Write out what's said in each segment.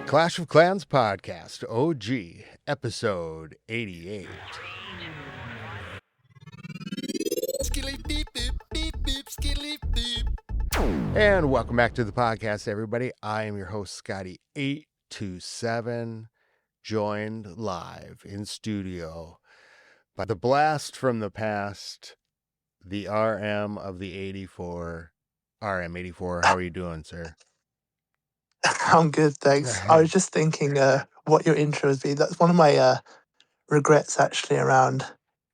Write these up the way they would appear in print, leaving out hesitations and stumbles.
Clash of Clans podcast, OG, episode 88. And welcome back to the podcast, everybody. I am your host, Scotty827, joined live in studio by the blast from the past, the RM of the 84. RM84, how are you doing, sir? I'm good, thanks. I was just thinking what your intro would be. That's one of my regrets, actually, around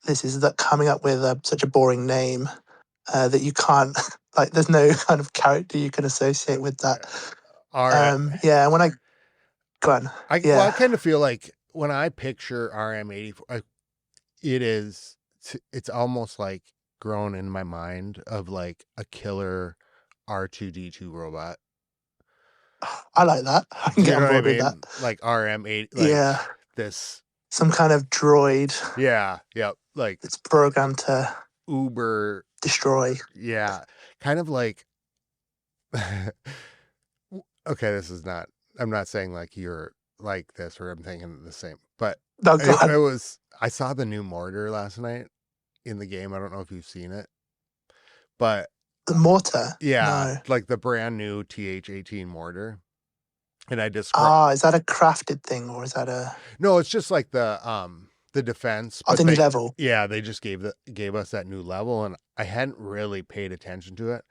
this, is that coming up with such a boring name that you can't, like, there's no kind of character you can associate with that. Yeah, when I, go on. I kind of feel like when I picture RM84, it's almost like grown in my mind of like a killer R2D2 robot. I like that. I can get on board with that. Like RM8, like yeah, this. Some kind of droid. Yeah, like it's programmed to Uber destroy. Yeah, kind of like. Okay, this is not. I'm not saying like you're like this or I'm thinking the same, but it was. I saw the new mortar last night in the game. I don't know if you've seen it, but the mortar. Yeah, no. Like the brand new TH18 mortar. And I just is that a crafted thing or is that a? No, it's just like the defense. The new level. Yeah, they just gave us that new level, and I hadn't really paid attention to it,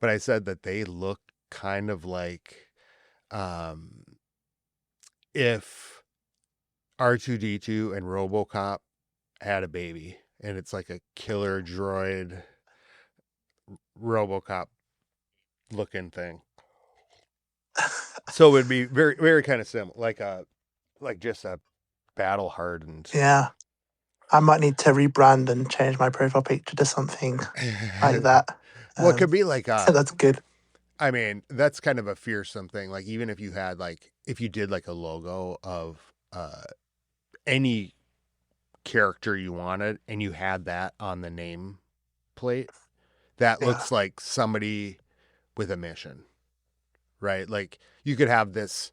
but I said that they look kind of like if R2D2 and RoboCop had a baby, and it's like a killer droid RoboCop looking thing. So it would be very, very kind of similar, like just a battle hardened. Yeah, I might need to rebrand and change my profile picture to something like that. Well, it could be like that's good. I mean, that's kind of a fearsome thing. Like even if you had if you did like a logo of any character you wanted, and you had that on the name plate, that looks like somebody with a mission, right? Like you could have this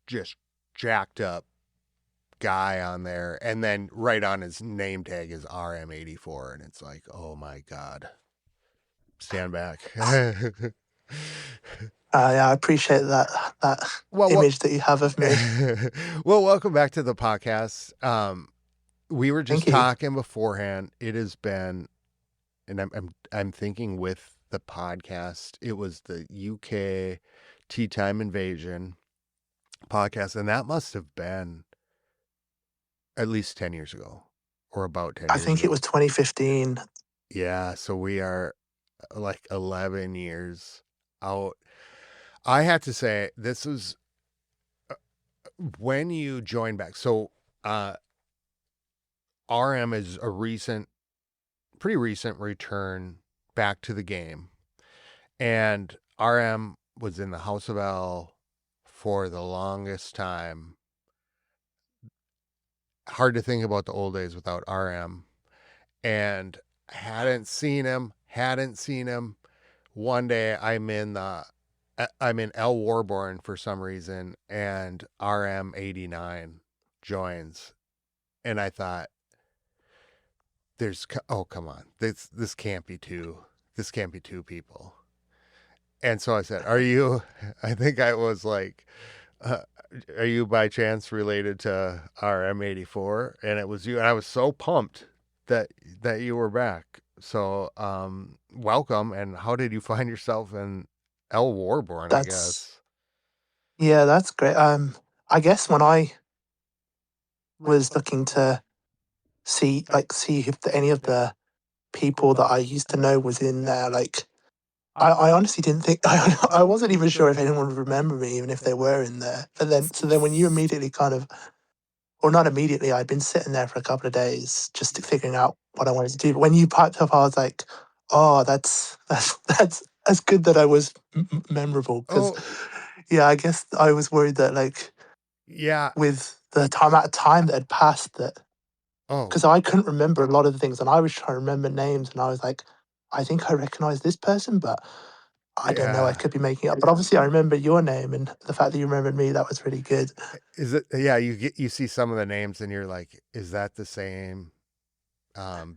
just jacked up guy on there, and then right on his name tag is RM84, and it's like, oh my god, stand back. Yeah, I appreciate that image that you have of me. Well, welcome back to the podcast. We were just talking beforehand. It has been, and I'm thinking with the podcast, it was the UK Tea Time Invasion podcast, and that must have been at least 10 years ago, or about 10 years ago. I think it was 2015. Yeah, so we are like 11 years out. I have to say, this is when you join back. So RM is a pretty recent return back to the game. And RM was in the House of L for the longest time. Hard to think about the old days without RM. And hadn't seen him. One day I'm in L Warborn for some reason, and RM89 joins. And I thought, come on. This can't be two. This can't be two people. And so I said, I think I was like, are you by chance related to RM84? And it was you. And I was so pumped that you were back. So welcome. And how did you find yourself in L Warborn, I guess? Yeah, that's great. I guess when I was looking to see if any of the people that I used to know was in there, like I honestly didn't think I wasn't even sure if anyone would remember me, even if they were in there. But then when you immediately or not immediately, I'd been sitting there for a couple of days just figuring out what I wanted to do. But when you piped up, I was like, oh, that's good that I was memorable. Because yeah, I guess I was worried that with the amount of time that had passed because I couldn't remember a lot of the things, and I was trying to remember names, and I was like, I think I recognize this person, but I don't know, I Yeah. could be making up, but obviously I remember your name and the fact that you remembered me, that was really good. Is it? Yeah, you see some of the names and you're like, is that the same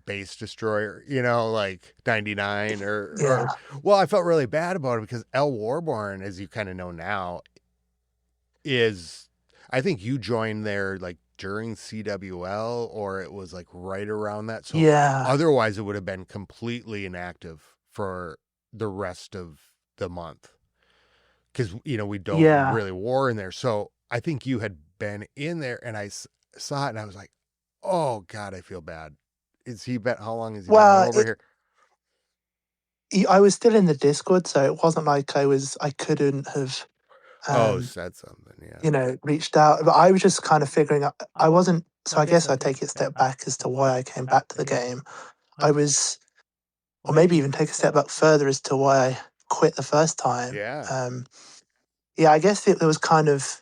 base destroyer? You know, like 99 or Yeah. well, I felt really bad about it because L Warborn, as you kind of know now, is I think you joined there like during CWL or it was like right around that. So Yeah. otherwise it would have been completely inactive for the rest of the month because we don't Yeah. really war in there. So I think you had been in there, and saw it, and I was like, "Oh God, I feel bad." Is he been? How long has he been Well, over here? I was still in the Discord, so it wasn't like I couldn't have, Oh, um, said something. Yeah, reached out. But I was just kind of figuring out. I wasn't. So I guess I take it a step back as to why I came back to the game. I was, or maybe even take a step back further as to why I quit the first time. yeah, Yeah, I guess it was kind of.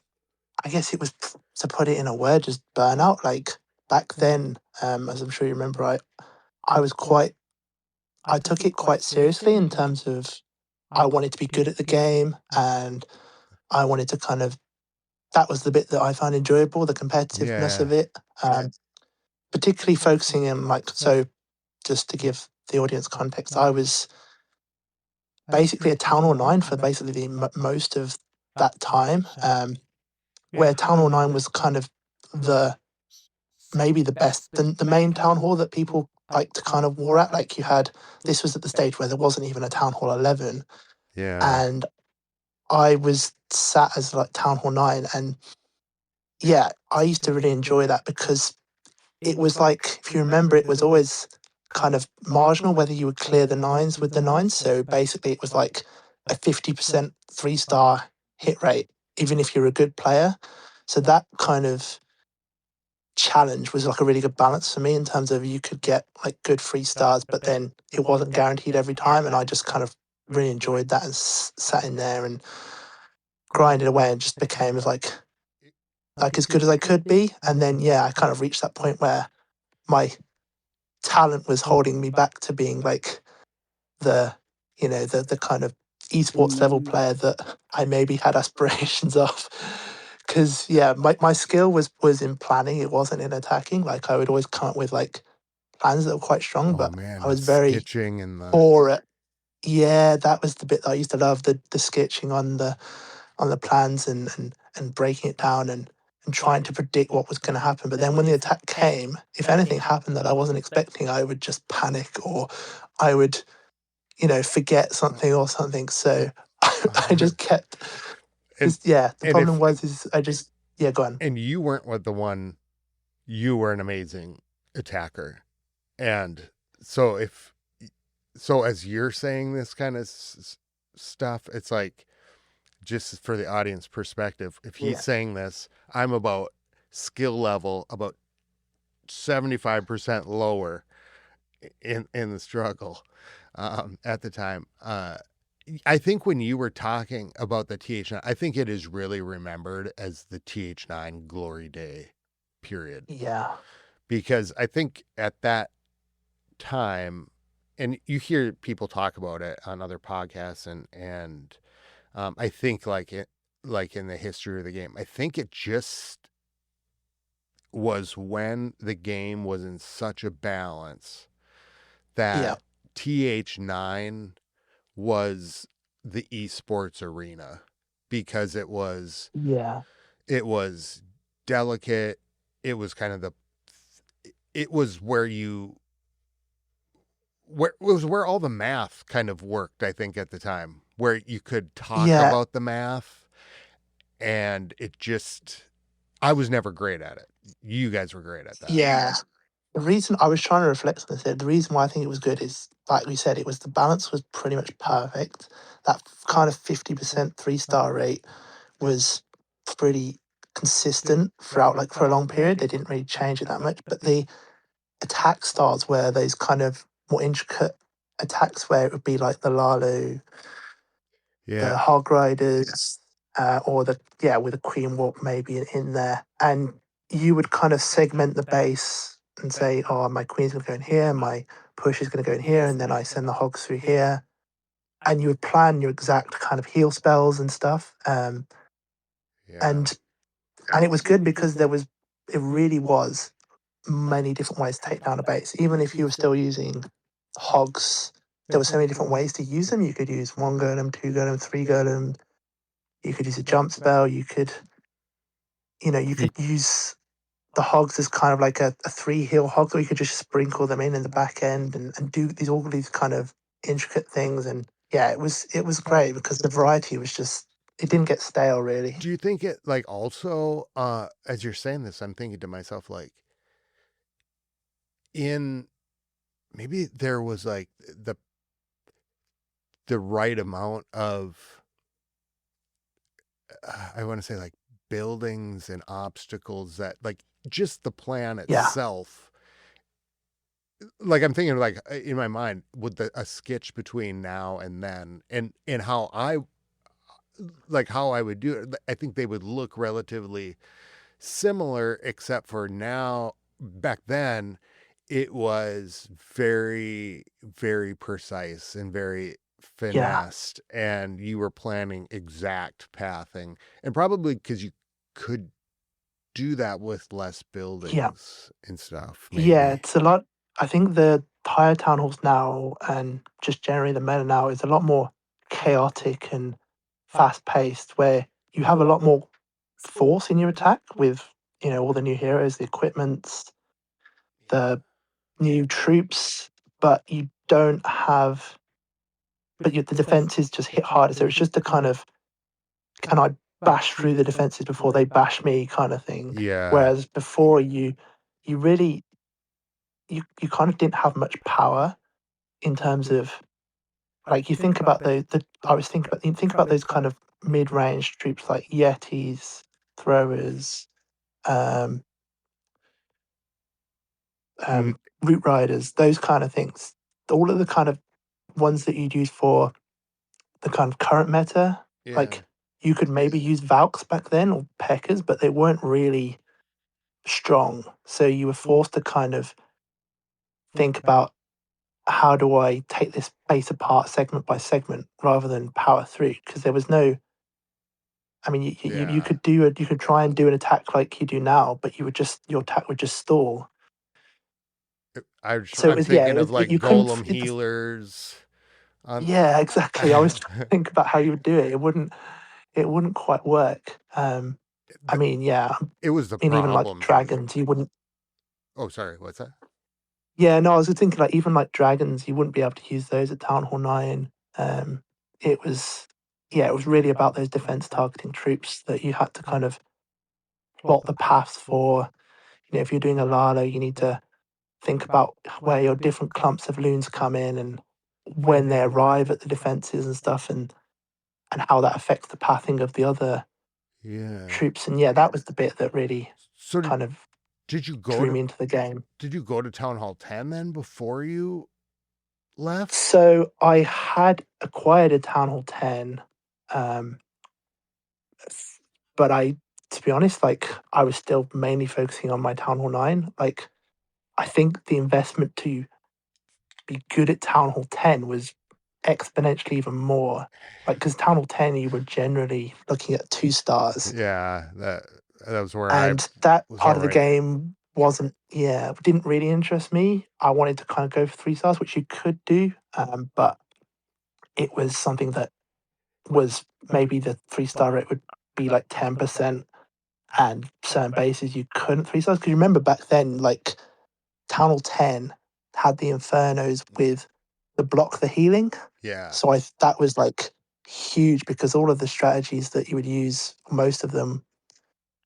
I guess it was, to put it in a word, just burnout. Like back then, as I'm sure you remember, I was quite. I took it quite seriously in terms of I wanted to be good at the game and I wanted to kind of that was the bit that I found enjoyable, the competitiveness yeah, of it. Particularly focusing in like so just to give the audience context, I was basically a Town Hall 9 for basically most of that time. Where Town Hall 9 was kind of the maybe the best the main town hall that people like to kind of war at. Like you had this was at the stage where there wasn't even a Town Hall 11 yeah. and I was sat as like Town Hall 9 and yeah, I used to really enjoy that because it was like, if you remember, it was always kind of marginal whether you would clear the nines with the nines. So basically, it was like a 50% 3-star hit rate, even if you're a good player. So that kind of challenge was like a really good balance for me in terms of you could get like good 3 stars, but then it wasn't guaranteed every time. And I just kind of really enjoyed that and sat in there and grinded away and just became like as good as I could be. And then yeah, I kind of reached that point where my talent was holding me back to being like the the kind of esports level player that I maybe had aspirations of. Because yeah, my skill was in planning, it wasn't in attacking. Like I would always come up with like plans that were quite strong, Oh but man, I the was very sketching and the poor at yeah, that was the bit that I used to love, the sketching on the plans and breaking it down and trying to predict what was going to happen. But then when the attack came, if anything happened that I wasn't expecting, I would just panic or I would, forget something or something. So I just kept and just yeah. The and problem if was is I just yeah. Go on. and you weren't with the one. You were an amazing attacker, and so if so, as you're saying this kind of stuff, it's like just for the audience perspective. If he's Yeah. saying this, I'm about skill level about 75% lower in the struggle at the time. I think when you were talking about the TH9, I think it is really remembered as the TH9 Glory Day period. Yeah. Because I think at that time, and you hear people talk about it on other podcasts, and I think like in the history of the game, I think it just was when the game was in such a balance Yeah. that TH9 was the esports arena because Yeah. it was delicate. It was kind of it was where it was where all the math kind of worked, I think, at the time, where you could talk Yeah. about the math, and it just I was never great at it. You guys were great at that. Yeah. The reason I was trying to reflect on this, the reason why I think it was good is, like we said, it was the balance was pretty much perfect. That kind of 50% 3-star rate was pretty consistent throughout, like for a long period. They didn't really change it that much. But the attack styles were those kind of more intricate attacks where it would be like the Lalo, Yeah. the Hog Riders, or the yeah, with a Queen Walk maybe in there. And you would kind of segment the base and say, oh, my Queen's gonna go in here, my push is gonna go in here, and then I send the hogs through here. and you would plan your exact kind of heal spells and stuff. Yeah. And it was good because it really was many different ways to take down a base. Even if you were still using hogs, there were so many different ways to use them. You could use one golem, two golem, three golem. You could use a jump spell. You could use the hogs as kind of like a three heal hog, or you could just sprinkle them in the back end and do all these kind of intricate things. And yeah, it was great because the variety was just, it didn't get stale really. Do you think it like also as you're saying this, I'm thinking to myself like in maybe there was like the right amount of I want to say like buildings and obstacles that like just the plan Yeah, itself. Like I'm thinking like in my mind with a sketch between now and then and how I like how I would do it. I think they would look relatively similar, except for now. Back then, it was very, very precise and very yeah, finessed, and you were planning exact pathing, and probably because you could do that with less yeah. buildings and stuff, Yeah, maybe. it's a lot. I think the higher town halls now and just generally the meta now is a lot more chaotic and fast paced, where you have a lot more force in your attack with, all the new heroes, the equipments, the new troops, but you don't have, the defenses just hit harder. So it's just a kind of, can I bash through the defenses before they bash me kind of thing. Yeah. Whereas before you really, you kind of didn't have much power in terms of, like, you think about the I was thinking about, you think about those kind of mid-range troops like Yetis, throwers, um, Mm, root riders, those kind of things. All of the kind of ones that you'd use for the kind of current meta, yeah. like you could maybe use Valks back then or Peckers, but they weren't really strong. So you were forced to kind of think about, how do I take this base apart segment by segment rather than power through? Because there was no, I mean, you Yeah. could you could try and do an attack like you do now, but your attack would just stall. So it I'm was, yeah, thinking of like you couldn't. golem healers on. Yeah, exactly. I was trying to think about how you would do it. It wouldn't quite work. I mean, yeah, It was the in even like problem, dude. dragons, you wouldn't. Oh, sorry. What's that? Yeah, no, I was thinking like even like dragons, you wouldn't be able to use those at Town Hall 9. It was, yeah, it was really about those defense targeting troops that you had to kind of plot the paths for. If you're doing a Lala, you need to think about where your different clumps of loons come in and when they arrive at the defenses and stuff, and how that affects the pathing of the other Yeah. troops. And yeah, that was the bit that really So kind of did you go drew to me into the game. Town Hall 10 then before you left? So I had acquired a Town Hall 10, um, but to be honest, like I was still mainly focusing on my Town Hall 9. Like I think the investment to be good at Town Hall 10 was exponentially even more. Like, because Town Hall 10, you were generally looking at 2 stars, Yeah, that was where I and that was part all of the right. game didn't really interest me. I wanted to kind of go for 3 stars, which you could do, but it was something that was, maybe the 3 star rate would be like 10%, and certain bases you couldn't 3 stars. Because you remember back then, like Town Hall 10 had the Infernos with the block the healing. Yeah. So that was like huge, because all of the strategies that you would use, most of them,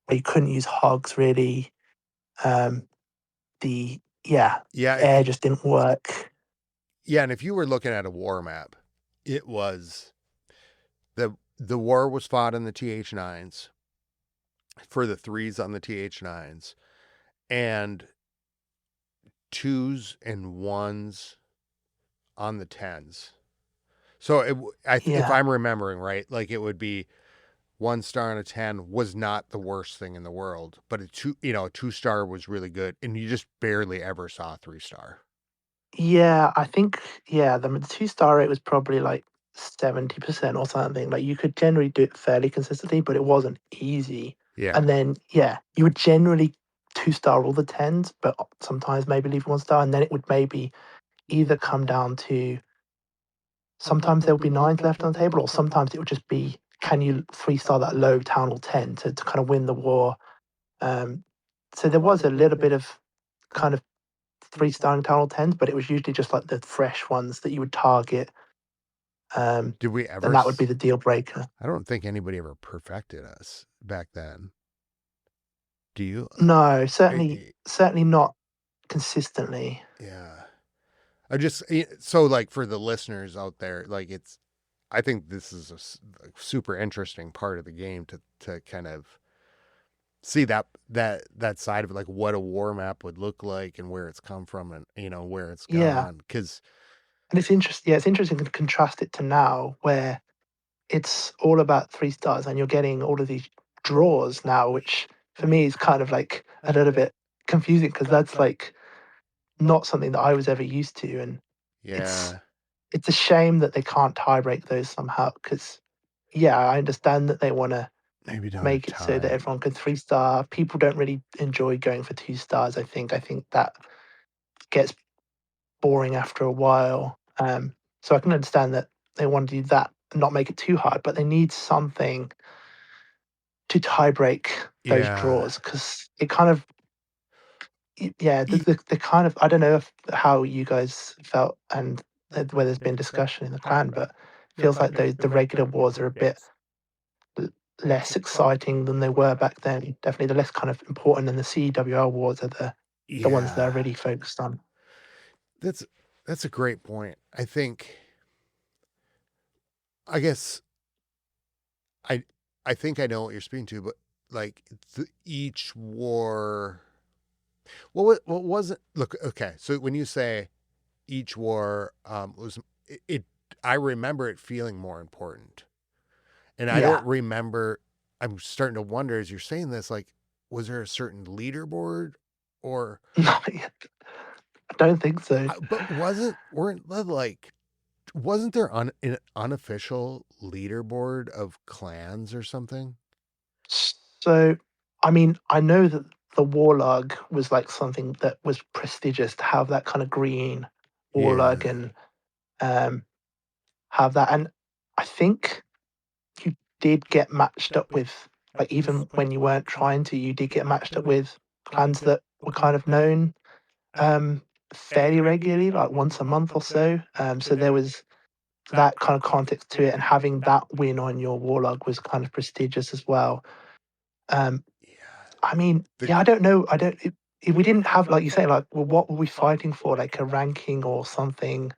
where you couldn't use hogs really. Um, the Yeah, Yeah, air just didn't work. yeah, and if you were looking at a war map, it was the war was fought in the TH9s for the 3s on the TH9s and 2s and 1s on the 10s. So if Yeah, I'm remembering right, like it would be 1 star and a 10 was not the worst thing in the world, but a 2 star was really good, and you just barely ever saw a 3 star. yeah. I think, yeah, the 2 star rate was probably like 70% or something. Like you could generally do it fairly consistently, but it wasn't easy. Yeah. And then you would generally 2-star all the tens, but sometimes maybe leave 1 star, and then it would maybe either come down to sometimes there would be nines left on the table, or sometimes it would just be can you 3-star that low town or 10 to kind of win the war. Um, so there was a little bit of kind of 3-starring town or tens, but it was usually just like the fresh ones that you would target. Did we ever? And that would be the deal breaker. I don't think anybody ever perfected us back then. Do you? No, I- certainly not consistently. Yeah. I just so like for the listeners out there, like I think this is a super interesting part of the game to kind of see that side of it, like what a war map would look like and where it's come from and where it's Yeah. gone. Because And it's interesting. Yeah, it's interesting to contrast it to now, where it's all about 3 stars, and you're getting all of these draws now, which for me is kind of like a little bit confusing because that's like not something that I was ever used to, and it's yeah, it's a shame that they can't tie break those somehow. Because yeah, I understand that they want to maybe down a make it so that tie. everyone can 3-star. People don't really enjoy going for 2 stars. I think that gets boring after a while. So I can understand that they want to do that and not make it too hard, but they need something to tie break those Yeah. draws because it kind of yeah E- the kind of I don't know if how you guys felt and where there's been discussion in the clan, but it feels like those the regular wars are a bit l- less exciting than they were back then. Definitely, they're less kind of important, and the CWL wars are the ones that are yeah. really focused on. That's that's a great point. I guess I I think I know what you're speaking to, but like each war, what was it? Look, okay. So when you say each war was it, I remember it feeling more important, and I Yeah, don't remember. I'm starting to wonder as you're saying this, like, was there a certain leaderboard, or no, I don't think so. but weren't like wasn't there an unofficial leaderboard of clans or something? So, I mean, I know that the Warlug was like something that was prestigious to have that kind of green Warlug Yeah, and um, have that. And I think you did get matched up with, like, even when you weren't trying to, you did get matched up with clans that were kind of known um, fairly regularly, like once a month or so. So there was that kind of context to it, and having that win on your Warlug was kind of prestigious as well. Um, yeah. I mean, The yeah, I don't know. I don't. If we didn't have, like you say, like, well, what were we fighting for? Like a ranking or something?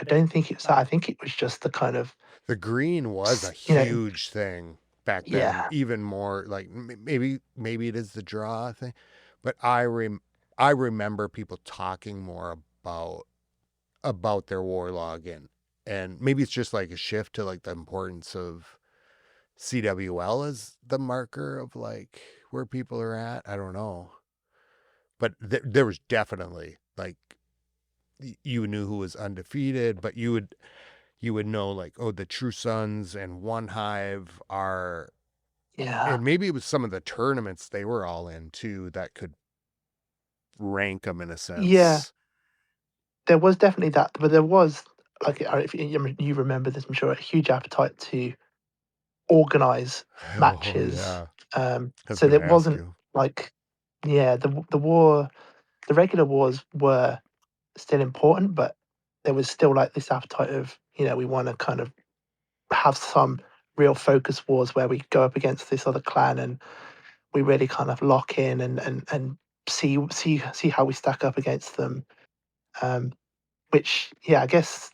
I don't think it was that. I think it was just the kind of, the green was a you know, huge thing back then, yeah, even more like maybe it is the draw thing, but I remember people talking more about their warlog and maybe it's just like a shift to like the importance of CWL as the marker of like where people are at. I don't know, but there was definitely like you knew who was undefeated, but you would know like, oh, the True Sons and One Hive are, yeah, and maybe it was some of the tournaments they were all in too that could rank them in a yeah. sense. There was definitely that, but there was like, if you remember this, I'm sure, a huge appetite to organize Oh matches. yeah, I was So gonna there ask wasn't you. like, yeah, the war, the regular wars were still important, but there was still like this appetite of, we want to kind of have some real focus wars where we go up against this other clan and we really kind of lock in and see how we stack up against them. Um, which I guess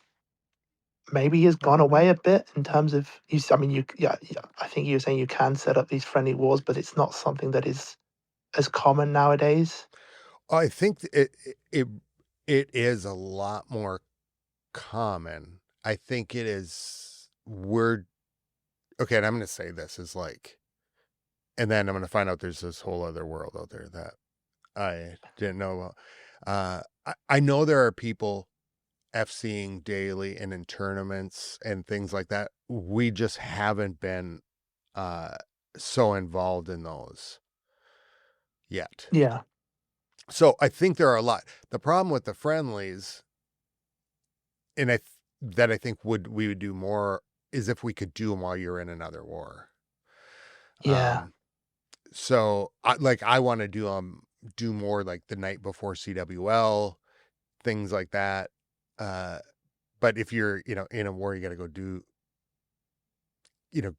maybe has gone away a bit in terms of I mean yeah, I think you were saying you can set up these friendly wars, but it's not something that is as common nowadays. I think it is a lot more common. I think it is. We're okay, and I'm going to say this is like, and then I'm going to find out there's this whole other world out there that I didn't know about. I know there are people FCing daily and in tournaments and things like that, we just haven't been so involved in those yet. Yeah. So I think there are a lot. The problem with the friendlies, and that I think we would do more, is if we could do them while you're in another war. Yeah. So I want to do more like the night before CWL, things like that. But if you're, in a war, you got to go do,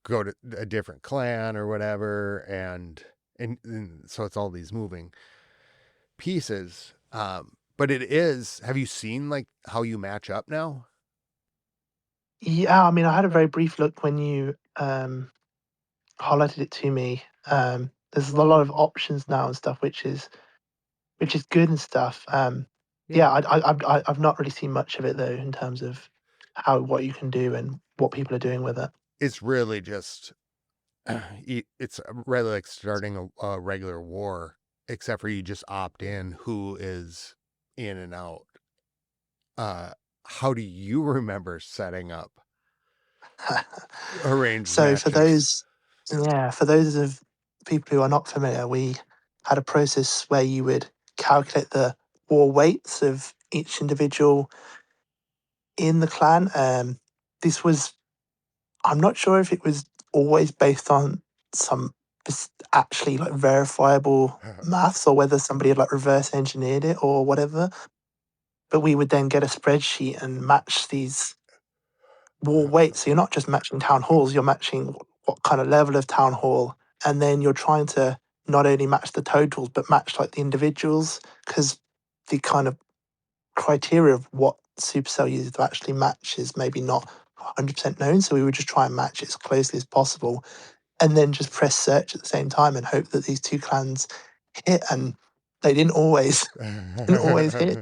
go to a different clan or whatever. And so it's all these moving pieces. But have you seen like how you match up now? Yeah, I mean, I had a very brief look when you highlighted it to me. There's a lot of options now and stuff, which is good and stuff. Yeah. Yeah, I've not really seen much of it though in terms of what you can do and what people are doing with it. It's really just, it's really like starting a regular war, except for you just opt in who is in and out. How do you remember setting up arranged So for matches? those, yeah, for those of people who are not familiar, we had a process where you would calculate the war weights of each individual in the clan. This was, I'm not sure if it was always based on some actually like verifiable maths or whether somebody had like reverse engineered it or whatever. But we would then get a spreadsheet and match these war weights. So you're not just matching town halls, you're matching what kind of level of town hall. And then you're trying to not only match the totals, but match like the individuals because the kind of criteria of what supercell uses to actually match is maybe not 100% known. So we would just try and match it as closely as possible and then just press search at the same time and hope that these two clans hit. And they didn't always hit.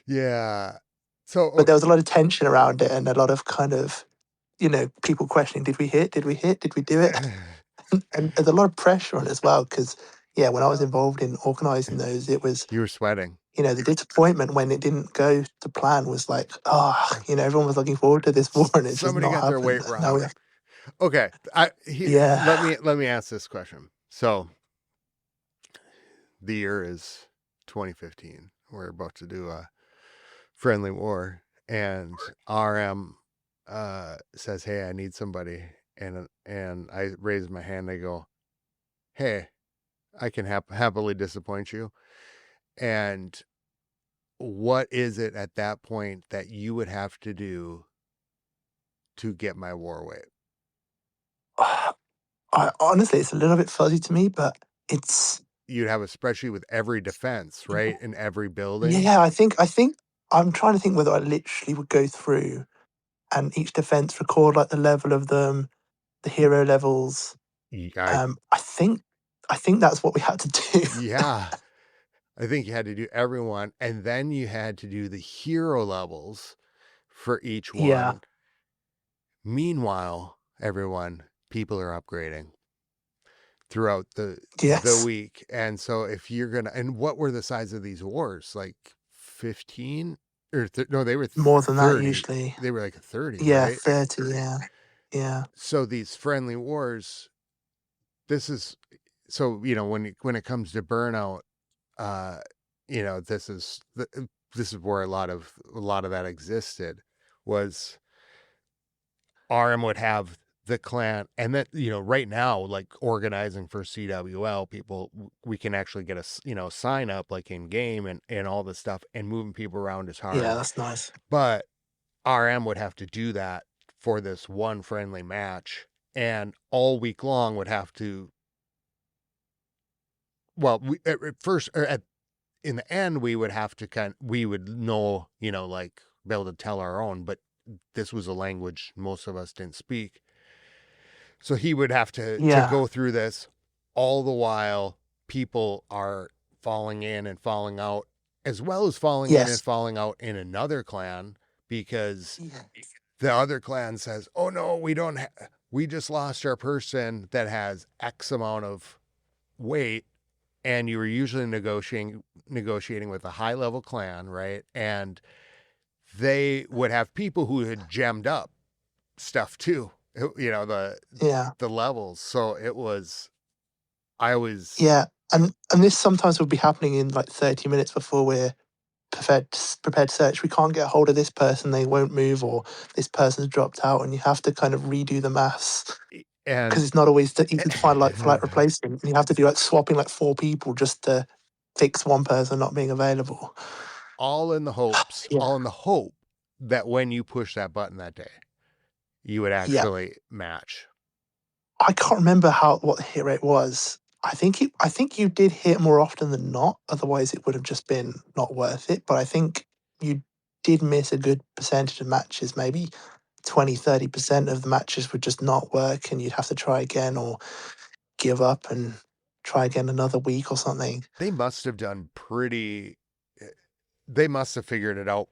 Yeah. So, But there was a lot of tension around it and a lot of kind of, people questioning, did we hit? Did we hit? Did we do it? And there's a lot of pressure on it as well because, yeah, when I was involved in organising those, it was, you were sweating. the disappointment when it didn't go to plan was like, everyone was looking forward to this war and it's just Somebody not got their happened. weight Now we wrong. have, Okay. Let yeah, me ask this question. So the year is 2015. We're about to do a friendly war, and RM says, "Hey, I need somebody," and I raise my hand. I go, "Hey, I can happily disappoint you." And what is it at that point that you would have to do to get my war weight? honestly, it's a little bit fuzzy to me, but it's, You'd have a spreadsheet with every defense, right, in every building. yeah, I think I'm trying to think whether I literally would go through and each defense record like the level of them, the hero levels. I I think that's what we had to do. Yeah, I think you had to do everyone, and then you had to do the hero levels for each Yeah. one. Meanwhile, everyone, people are upgrading throughout the Yes. week. And so if you're gonna, and what were the size of these wars? Like 15 or no, they were More than that 30. usually. They were like 30, Yeah, right? 30, yeah. Yeah. So these friendly wars, this is so when it comes to burnout, uh, this is where a lot of that existed. Was RM would have the clan, and that right now, like organizing for CWL people, we can actually get a sign up like in game and all this stuff, and moving people around is Yeah, hard. that's nice. But RM would have to do that for this one friendly match, and all week long would have to. Well, at first, or in the end, we would have to we would know, like be able to tell our own, but this was a language most of us didn't speak. So he would have to Yeah. go through this all the while people are falling in and falling out, as well as falling in and Yes. falling out in another clan because Yeah. the other clan says, "Oh no, we just lost our person that has X amount of weight." And you were usually negotiating with a high level clan, right? And they would have people who had gemmed up stuff too. You know, Yeah. the levels. So it was I was Yeah. And this sometimes will be happening in like 30 minutes before we're prepared to search. We can't get hold of this person, they won't move, or this person's dropped out, and you have to kind of redo the maths because and it's not always easy to find like flight replacement. You have to do like swapping like 4 people just to fix one person not being available. all in the hopes, Yeah. all in the hope that when you push that button that day, you would Yeah. actually match. I can't remember what the hit rate was. I think you did hit more often than not. Otherwise, it would have just been not worth it. But I think you did miss a good percentage of matches. Maybe 20-30% of the matches would just not work, and you'd have to try again or give up and try again another week or something. They must have done pretty. They must have figured it out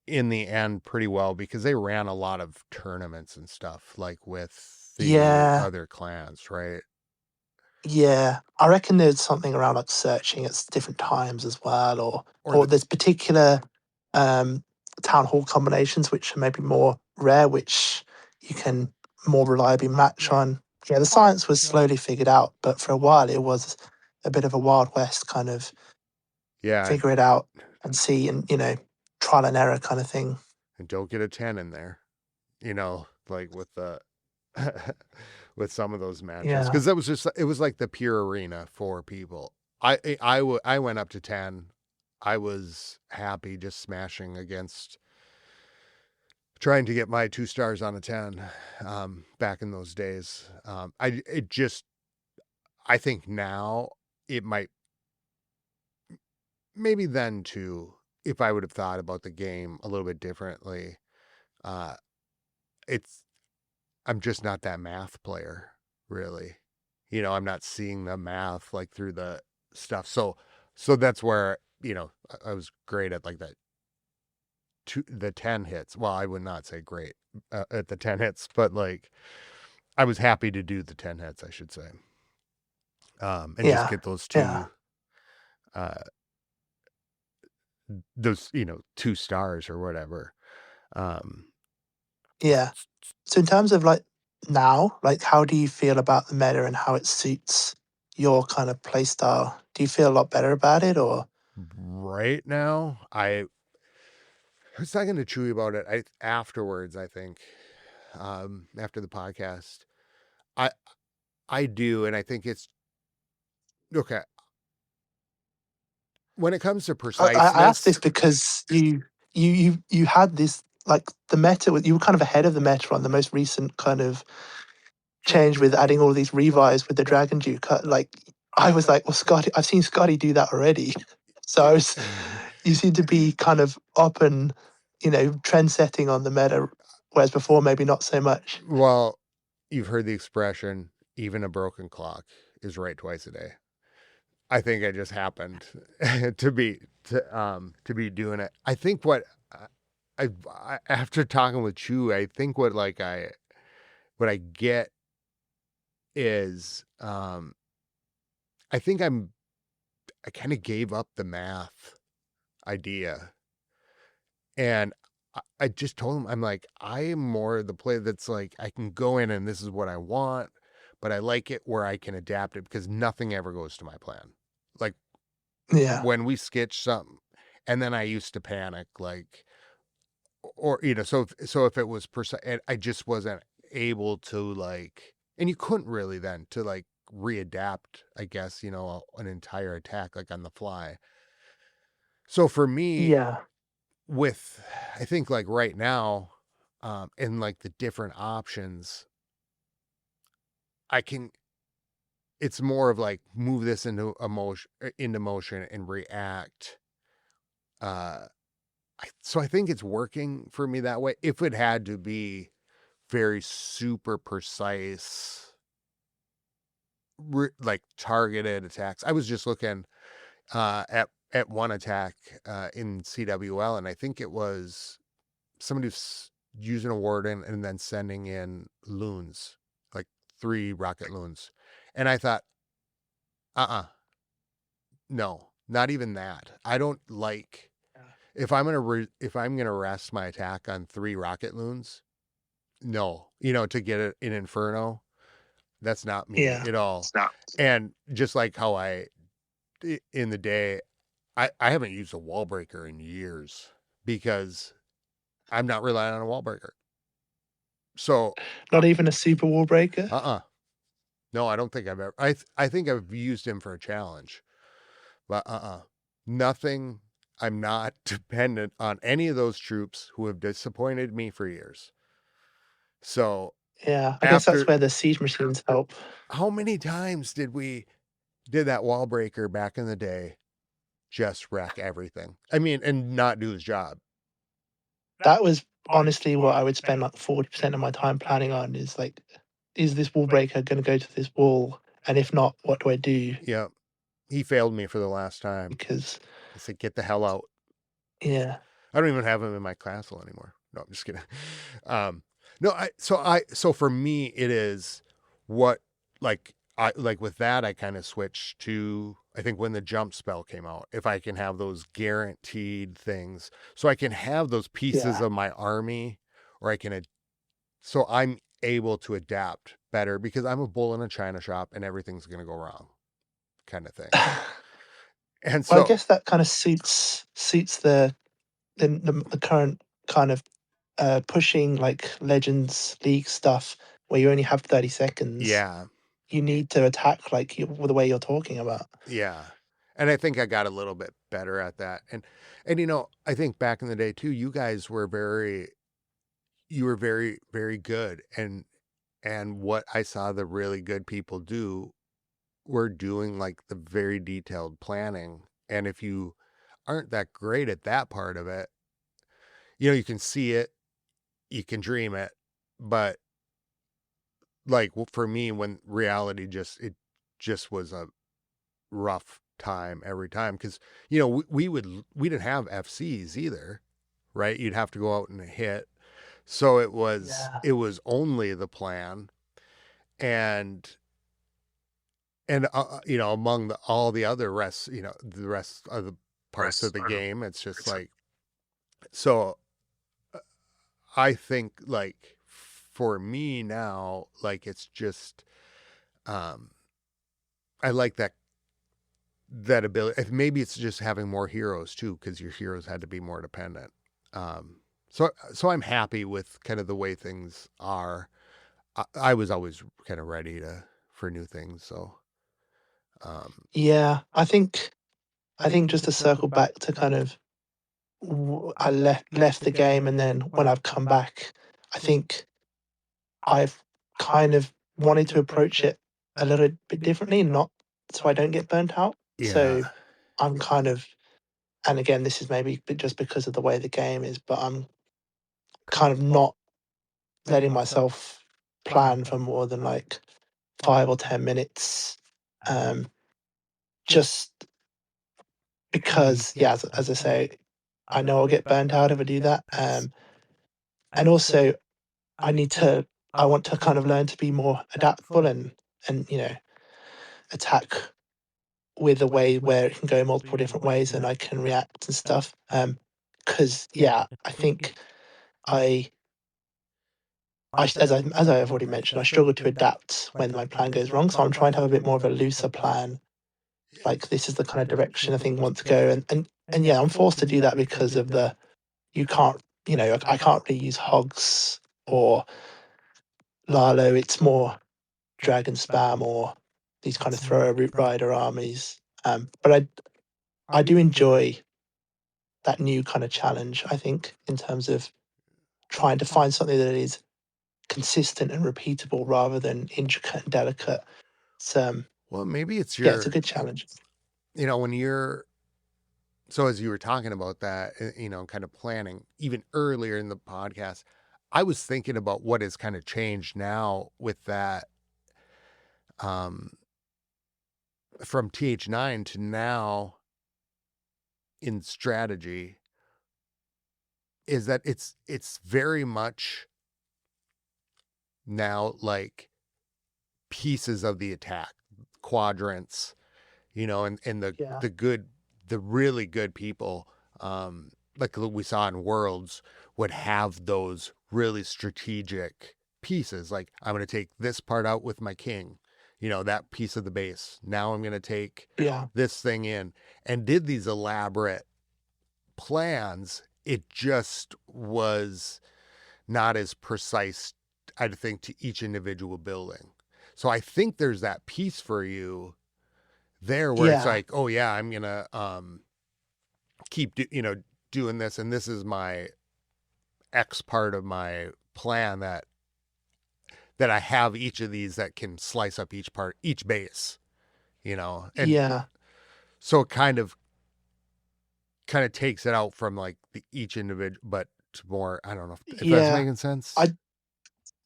in the end pretty well because they ran a lot of tournaments and stuff like with the Yeah, other clans, right? yeah. I reckon there's something around like searching at different times as well, Or or the there's particular um, town hall combinations which are maybe more rare, which you can more reliably match on. Yeah, the science was slowly figured out, but for a while it was a bit of a wild west kind of yeah, figure it out and see and trial and error kind of thing. and don't get a 10 in there, like with the with some of those matches Yeah, because that was just it was like the pure arena for people. I went up to 10. I was happy just smashing against trying to get my 2 stars on a 10 back in those days. I think now it might maybe then too if I would have thought about the game a little bit differently. uh it's I'm just not that math player, really. I'm not seeing the math like through the stuff. So that's where, I was great at like the 10 hits. Well, I would not say great at the 10 hits, but like I was happy to do the 10 hits, I should say. And just yeah, get those yeah, uh, 2 stars or whatever. Um, yeah. So in terms of like now, like how do you feel about the meta and how it suits your kind of play style? Do you feel a lot better about it or? right now, I was talking to Chewy about it. Afterwards, I think, after the podcast, I I do, and I think it's okay when it comes to I asked this preciseness. because you had this like the meta you were kind of ahead of the meta on the most recent kind of change with adding all of these revives with the Dragon Duke. Like I was like, well, Scotty, I've seen Scotty do that already. So you seem to be kind of up and trend setting on the meta, whereas before maybe not so much. Well, you've heard the expression, even a broken clock is right twice a day. I think I just happened to be doing it. I think I after talking with Chu, I think what I get is I think I kind of gave up the math idea, and I just told him I'm like I am more the player that's like I can go in and this is what I want, but I like it where I can adapt it because nothing ever goes to my plan. Like Yeah, when we sketch something, and then I used to panic, like, or so if it was and I just wasn't able to like, and you couldn't really then to like readapt, I guess, an entire attack like on the fly. So for me, yeah. with I think like right now, and like the different options, I can. It's more of like move this into motion and react. Uh, so I think it's working for me that way. If it had to be very super precise, like targeted attacks, I was just looking at one attack in CWL, and I think it was somebody who's using a warden and then sending in loons, like 3 rocket loons, and I thought, no, not even that. I don't like. if I'm gonna rest my attack on 3 rocket loons, no, to get it in Inferno, that's not me Yeah. at all. And just like how in the day, I haven't used a wall breaker in years because I'm not relying on a wall breaker. So, Not even a super wall breaker. no, I don't think I've ever. I think I've used him for a challenge, but nothing. I'm not dependent on any of those troops who have disappointed me for years. So Yeah, I guess that's after where the siege machines help. how many times did that wall breaker back in the day just wreck everything? I mean, and not do his job. That was honestly what I would spend like 40% of my time planning on is like, is this wall breaker going to go to this wall? And if not, what do I do? Yeah, he failed me for the last time. Because, I said, get the hell out. yeah, I don't even have him in my castle anymore. No, I'm just kidding. Um, no, so for me, it is what, like with that, I kind of switched to, I think when the jump spell came out, if I can have those guaranteed things, so I can have those pieces yeah. of my army, or so I'm able to adapt better because I'm a bull in a china shop and everything's going to go wrong kind of thing. And Well, I so, guess that kind of suits the current kind of pushing like Legends League stuff where you only have 30 seconds. yeah, You need to attack like the way you're talking about. yeah. And I think I got a little bit better at that. And I think back in the day too, you were very, very good. And what I saw the really good people do were doing like the very detailed planning. And if you aren't that great at that part of it, you can see it, you can dream it, but like for me, when reality just was a rough time every time because we didn't have FCs either, right? You'd have to go out and hit, so Yeah. it was only the plan. And among all the other rest, the rest of the parts of the game, it's just like, so uh, I think like for me now, like it's just um I like that ability. Maybe it's just having more heroes too, because your heroes had to be more dependent. Um, so I'm happy with kind of the way things are. I was always kind of ready for new things. So um, Yeah, I think just to circle back to kind of I left the game and then when I've come back, I think I've kind of wanted to approach it a little bit differently, not so I don't get burnt out. yeah, So I'm kind of, and again, this is maybe just because of the way the game is, but I'm kind of not letting myself plan for more than like 5 or 10 minutes. Um, just because, yeah, as I say, I know I'll get burnt out if I do that. And also, I need to, I want to kind of learn to be more adaptable and attack with a way where it can go multiple different ways and I can react and stuff. Because yeah, I think I, as I have already mentioned, I struggle to adapt when my plan goes wrong. So I'm trying to have a bit more of a looser plan. Like this is the kind of direction I think I want to go, and yeah, I'm forced to do that because of the you can't I can't really use hogs or Lalo. It's more dragon spam or these kind of thrower root rider armies. But I do enjoy that new kind of challenge. I think in terms of trying to find something that is consistent and repeatable rather than intricate and delicate. It's well, maybe it's yeah, it's a good challenge. when you're, so as you were talking about that, kind of planning even earlier in the podcast, I was thinking about what has kind of changed now with that, um, from TH9 to now in strategy, is that it's very much now like pieces of the attack, quadrants, and Yeah, the really good people. like we saw in Worlds, would have those really strategic pieces. Like, I'm going to take this part out with my king, that piece of the base. Now I'm going to take Yeah. this thing in, and did these elaborate plans. It just was not as precise, I think, to each individual building. So I think there's that piece for you there where it's Yeah. like, oh yeah, I'm gonna keep doing this, and this is my X part of my plan that I have each of these that can slice up each part, each base, and Yeah. so it kind of takes it out from like the each individual, but to more. I don't know if that's Yeah. making sense. I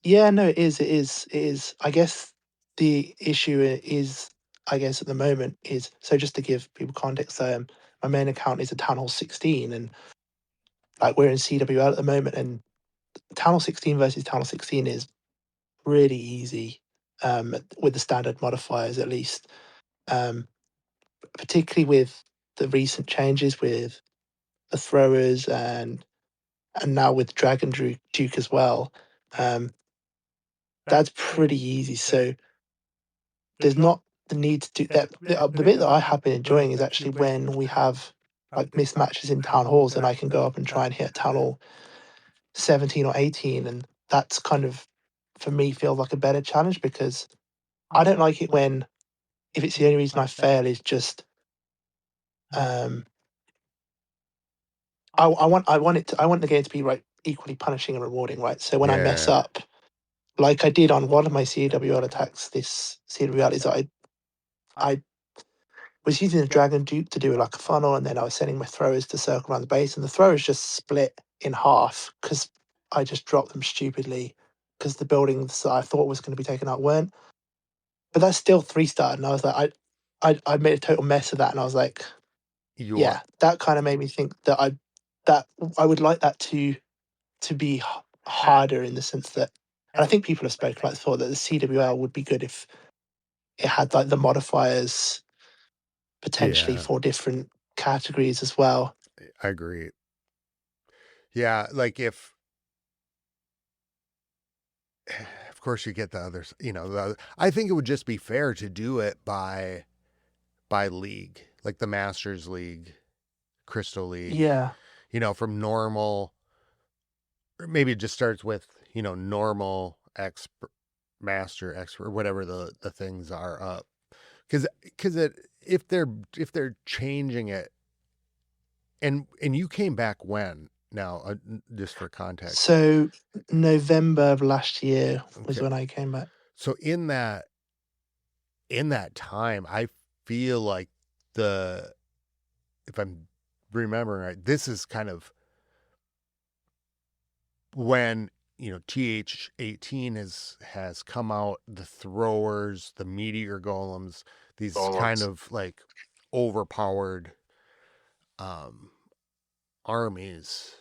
Yeah, no, it is. It is. It is. I guess the issue is, I guess at the moment is, so just to give people context, my main account is a Town Hall 16, and like we're in CWL at the moment, and Town Hall 16 versus Town Hall 16 is really easy, with the standard modifiers at least. Um, Particularly with the recent changes with the throwers and now with Duke as well. Um, that's pretty easy. So there's not the need to do that. The bit that I have been enjoying is actually when we have like mismatches in town halls, and I can go up and try and hit town hall 17 or 18, and that's kind of, for me, feels like a better challenge, because I don't like it when, if it's the only reason I fail is just, um I want the game to be, right, equally punishing and rewarding, right? So when I mess Yeah, up, like I did on one of my CWL attacks, this CWL is I was using the Dragon Duke to do like a funnel, and then I was sending my throwers to circle around the base, and the throwers just split in half because I just dropped them stupidly because the buildings that I thought was going to be taken out weren't. But that's still 3-star, and I was like, I made a total mess of that, and I was like, you want yeah, that kind of made me think that I would like that to be harder, in the sense that, and I think people have spoken about before, that the CWL would be good if it had like the modifiers potentially yeah, for different categories as well. I agree. Yeah, like if of course you get the others, I think it would just be fair to do it by league, like the Masters League, Crystal League, Yeah. from normal, or maybe it just starts with, normal, expert, master, expert, whatever the things are up. Cuz it if they're changing it, and you came back when now, just for context. So November of last year was Okay. when I came back. So in that time, I feel like the if I'm remembering right, this is kind of when TH18 has come out, the throwers, the meteor golems, these kind Golems. of like overpowered um armies.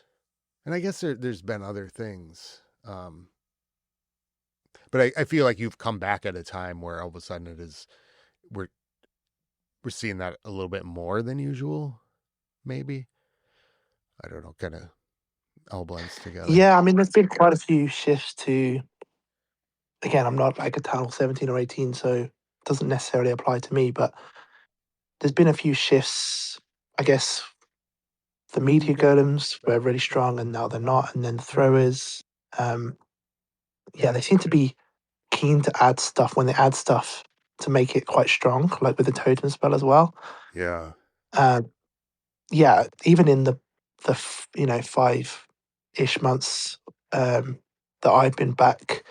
And I guess there's been other things. But I feel like you've come back at a time where all of a sudden we're we're seeing that a little bit more than usual, maybe. I don't know, kind of all blends together. Yeah, I mean, there's been quite a few shifts to. Again, I'm not like a Town 17 or 18, so it doesn't necessarily apply to me. But there's been a few shifts. I guess the meteor golems were really strong, and now they're not. And then the throwers, um, yeah, they seem to be keen to add stuff when they add stuff to make it quite strong, like with the totem spell as well. Yeah. Um, yeah, even in the 5-ish months that I've been back,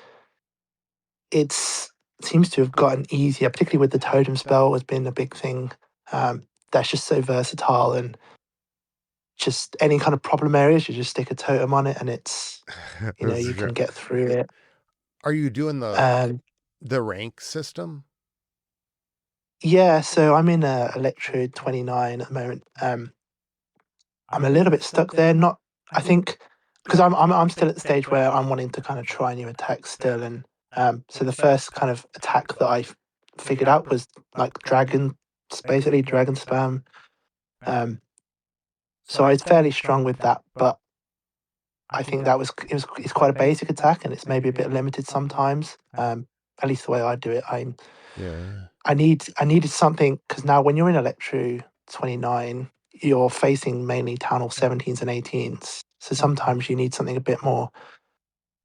it's seems to have gotten easier, particularly with the totem spell has been a big thing. That's just so versatile, and just any kind of problem areas, you just stick a totem on it, and it's, you can get through it. Are you doing Um, the rank system? yeah, so I'm in Electrode 29 at the moment. I'm a little bit stuck there. Not, I think, because I'm still at the stage where I'm wanting to kind of try new attacks still, and so the first kind of attack that figured out was like dragon, it's basically dragon spam. Um, So I was fairly strong with that, but I think it's quite a basic attack, and it's maybe a bit limited sometimes. At least the way I do it, Yeah. I needed something because now when you're in Electro 29, you're facing mainly Town Hall 17s and 18s. So sometimes you need something a bit more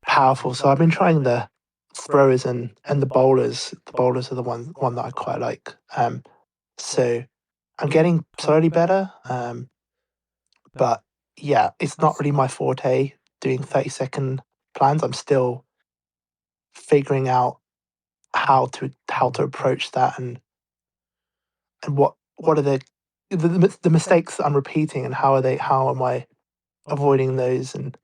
powerful. So I've been trying the throwers and the bowlers. The bowlers are the one that I quite like. So I'm getting slowly better. But yeah, it's not really my forte doing 30-second plans. I'm still figuring out how to approach that and what are the mistakes that I'm repeating and how am I avoiding those and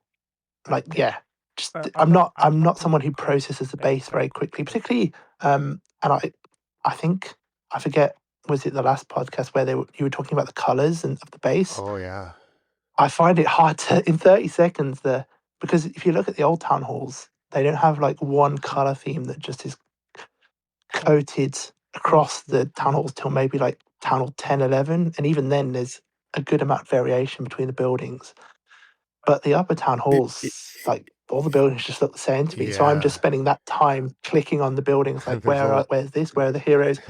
like yeah, just I'm not someone who processes the bass very quickly, particularly and I think I forget was it the last podcast where you were talking about the colors and of the bass. Oh yeah. I find it hard to in 30 seconds because if you look at the old town halls, they don't have like one color theme that just is coated across the town halls till maybe like town hall 10, 11. And even then, there's a good amount of variation between the buildings. But the upper town It, halls, like all the buildings just look the same to me. So I'm just yeah. spending that time clicking on the buildings, like There's a lot. where's this, where are the heroes?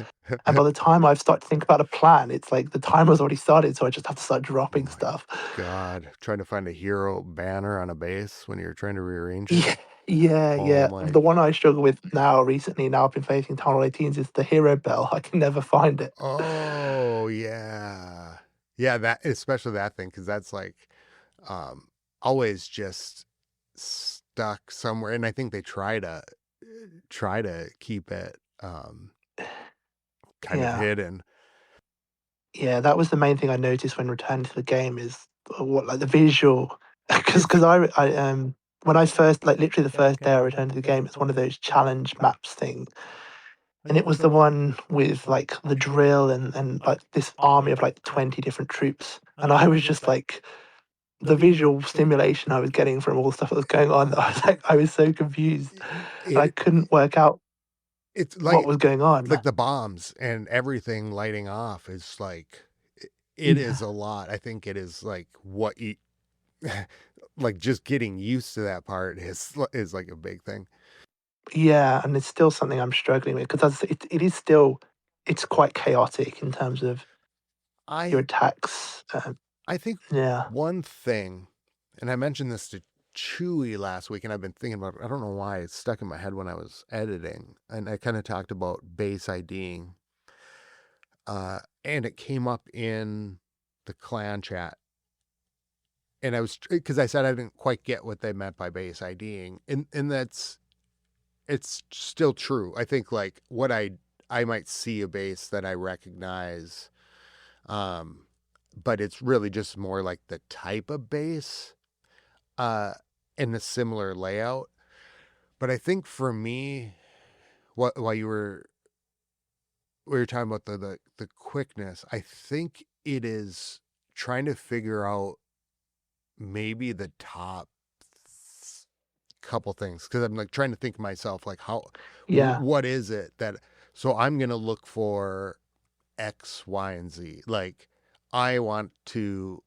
And by the time I've started to think about a plan, it's like the timer's already started, so I just have to start Oh dropping my stuff. God. Trying to find a hero banner on a base when you're trying to rearrange it. Yeah, yeah, Oh yeah. my. The one I struggle with recently, now I've been facing Town Hall 18s, is the hero bell. I can never find it. Oh yeah. Yeah, that especially that thing because that's like um always just stuck somewhere and I think they try to keep it kind of Yeah, hidden. yeah. That was the main thing I noticed when returning to the game is what like the visual, because It's when I first like literally the first day I returned to the game, it's one of those challenge maps thing, and it was the one with like the drill and like this army of like 20 different troops, and I was just like the visual stimulation I was getting from all the stuff that was going on. I was so confused. And I it couldn't work out it's what like was going on. like the bombs and everything lighting off is like it is Yeah. a lot. I think it is like what you like just getting used to that part is like a big thing. Yeah, and it's still something I'm struggling with because it is still it's quite chaotic in terms of your I attacks. I think Yeah, one thing, and I mentioned this to Chewy last week, and I've been thinking about it. I don't know why it's stuck in my head when I was editing, and I kind of talked about base IDing, and it came up in the clan chat, and I was because I said I didn't quite get what they meant by base IDing, and that's it's still true. I think like what I might see a base that I recognize, um, but it's really just more like the type of base uh, in a similar layout. But I think for me, what while we were talking about the quickness, I think it is trying to figure out maybe the top couple things because I'm like trying to think of myself like yeah, what is it that so I'm gonna look for X, Y, and Z. Like I want to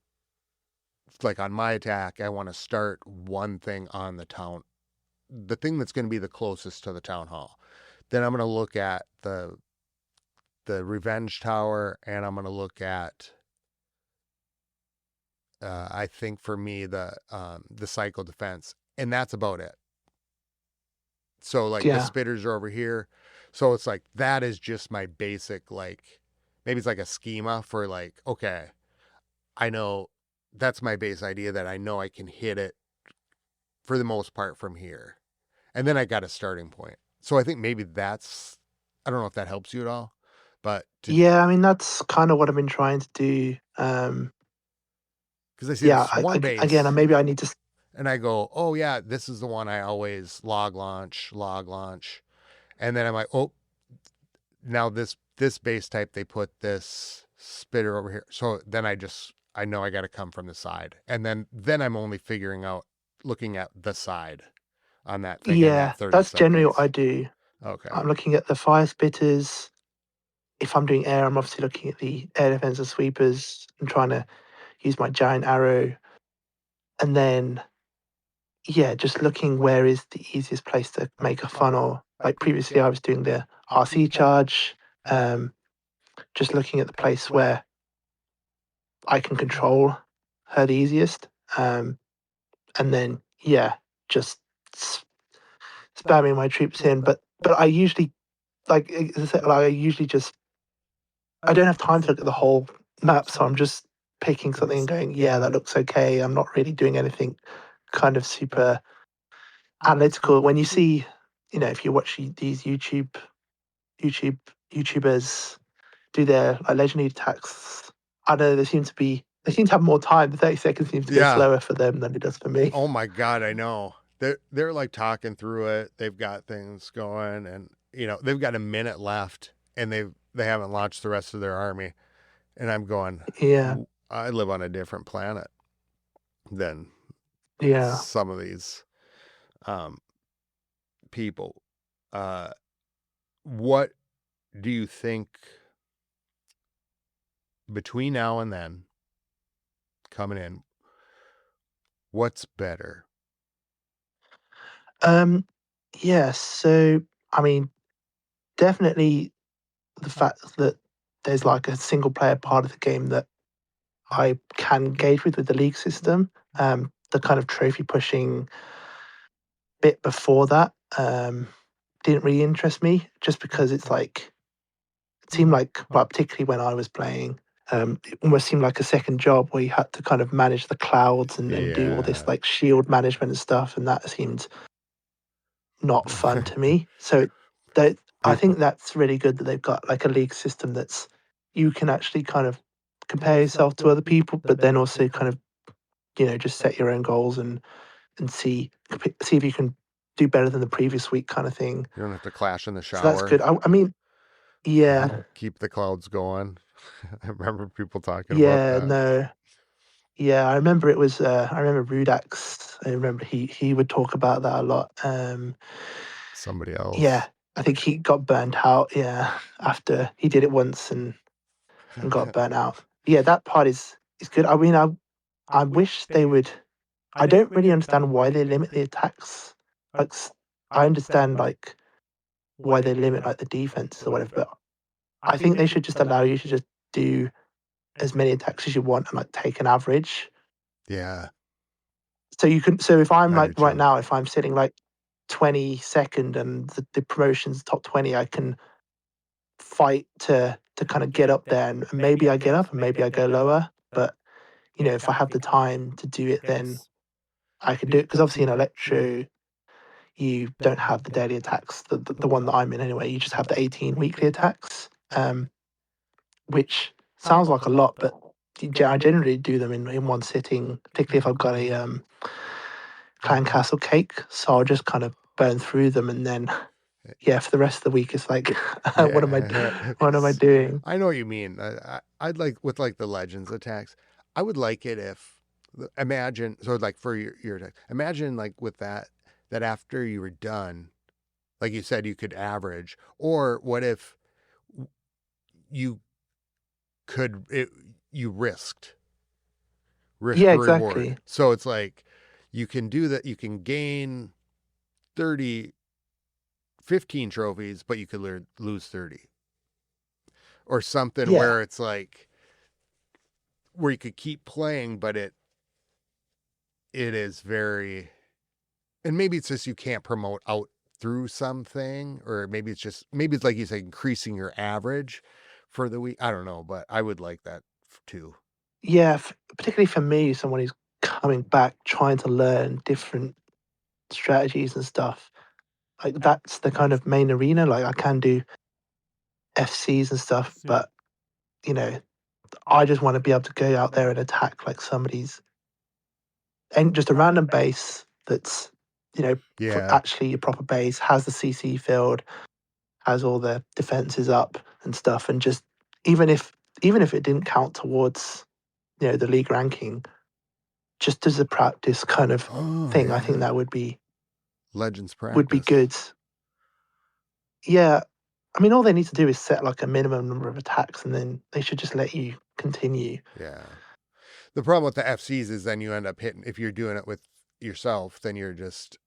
like on my attack, I want to start one thing on the thing that's going to be the closest to the town hall. Then I'm going to look at the revenge tower, and I'm going to look at I think for me the cycle defense, and that's about it. So like the yeah, spitters are over here, so it's like that is just my basic like maybe it's like a schema for like okay I know that's my base idea that I know I can hit it for the most part from here, and then I got a starting point. So I think maybe that's I don't know if that helps you at all, but to yeah. I mean, that's kind of what I've been trying to do. because I see Yeah, this one again, base maybe I need to. and I go, oh yeah, this is the one I always log launch, and then I'm like, oh, now this base type they put this spitter over here, so then I know I got to come from the side, and then I'm only figuring out looking at the side on that thing in that Yeah, 30 that's generally what I seconds. do. Okay. I'm looking at the fire spitters. If I'm doing air, I'm obviously looking at the air defense and sweepers and trying to use my giant arrow, and then yeah, just looking where is the easiest place to make a funnel. Like previously, I was doing the RC charge, um, just looking at the place where I can control her the easiest, and then yeah, just spamming my troops in. But I usually as I said, like I usually just I don't have time to look at the whole map, so I'm just picking something and going, yeah, that looks okay. I'm not really doing anything kind of super analytical. When you see, if you watch these YouTube YouTubers do their like legendary attacks, I know they seem to have more time. The 30 seconds seems to go Yeah. slower for them than it does for me. Oh my God, I know. They're like talking through it. They've got things going, and they've got a minute left, and they haven't launched the rest of their army. And I'm going, Yeah, I live on a different planet than yeah. some of these um, people. Uh, what do you think between now and then coming in? What's better? Um, yeah. So I mean, definitely the fact that there's like a single player part of the game that I can engage with the league system. The kind of trophy pushing bit before that didn't really interest me, just because it's like it seemed like, well, particularly when I was playing, it almost seemed like a second job where you had to kind of manage the clouds and do all this Yeah. like shield management and stuff, and that seemed not fun to me. So that I People. think that's really good that they've got like a league system that's you can actually kind of compare yourself to other people, but then also kind of just set your own goals and see if you can do better than the previous week kind of thing. You don't have to clash in the So that's shower. good. I mean, yeah, Keep the clouds going. I remember people talking about yeah, that. no, yeah. I remember it was. I remember Rudax. I remember he would talk about that a lot. Somebody Yeah, else. I think he got burnt out. Yeah, after he did it once and got burnt out. Yeah, that part is good. I mean, I wish they would. I don't really understand why they limit the attacks. Like, I understand like why they limit like the defense or whatever, but I think they should just allow you to just do as many attacks as you want and like take an average. Yeah, So you can. So if I'm I do like right too. now, if I'm sitting like 22nd and the promotion's top 20, I can fight to kind of get up there, and maybe I get up and maybe I go lower. But if I have the time to do it, then I can do it, because obviously in Electro you don't have the daily attacks. The one that I'm in anyway, you just have the 18 weekly attacks, which sounds like a lot, but I generally do them in one sitting, particularly if I've got a clan castle cake. So I'll just kind of burn through them, and then yeah, for the rest of the week, it's like, Yeah, what am I doing? I know what you mean. I'd like with like the legends attacks. I would like it if imagine so like for your attack. Imagine like with that after you were done, like you said, you could average. Or what if you could you risk Yeah, the reward. exactly. So it's like you can do that. You can gain 30, 15 trophies, but you could lose 30 or something Yeah, where it's like where you could keep playing, but it is very, and maybe it's just you can't promote out through something, or maybe it's like you say increasing your average for the week. I don't know, but I would like that too. yeah. Particularly for me, someone who's coming back trying to learn different strategies and stuff. Like that's the kind of main arena. Like I can do FCs and stuff, but you know, I just want to be able to go out there and attack like somebody's and just a random base that's Yeah, actually a proper base, has the CC field, has all the defenses up and stuff, and just even if even if it didn't count towards the league ranking, just as a practice kind of oh thing, I think yeah, that legends would be practice. good. Yeah, I mean, all they need to do is set like a minimum number of attacks, and then they should just let you continue. Yeah, The problem with the FCs is then you end up hitting, if you're doing it with yourself, then you're just,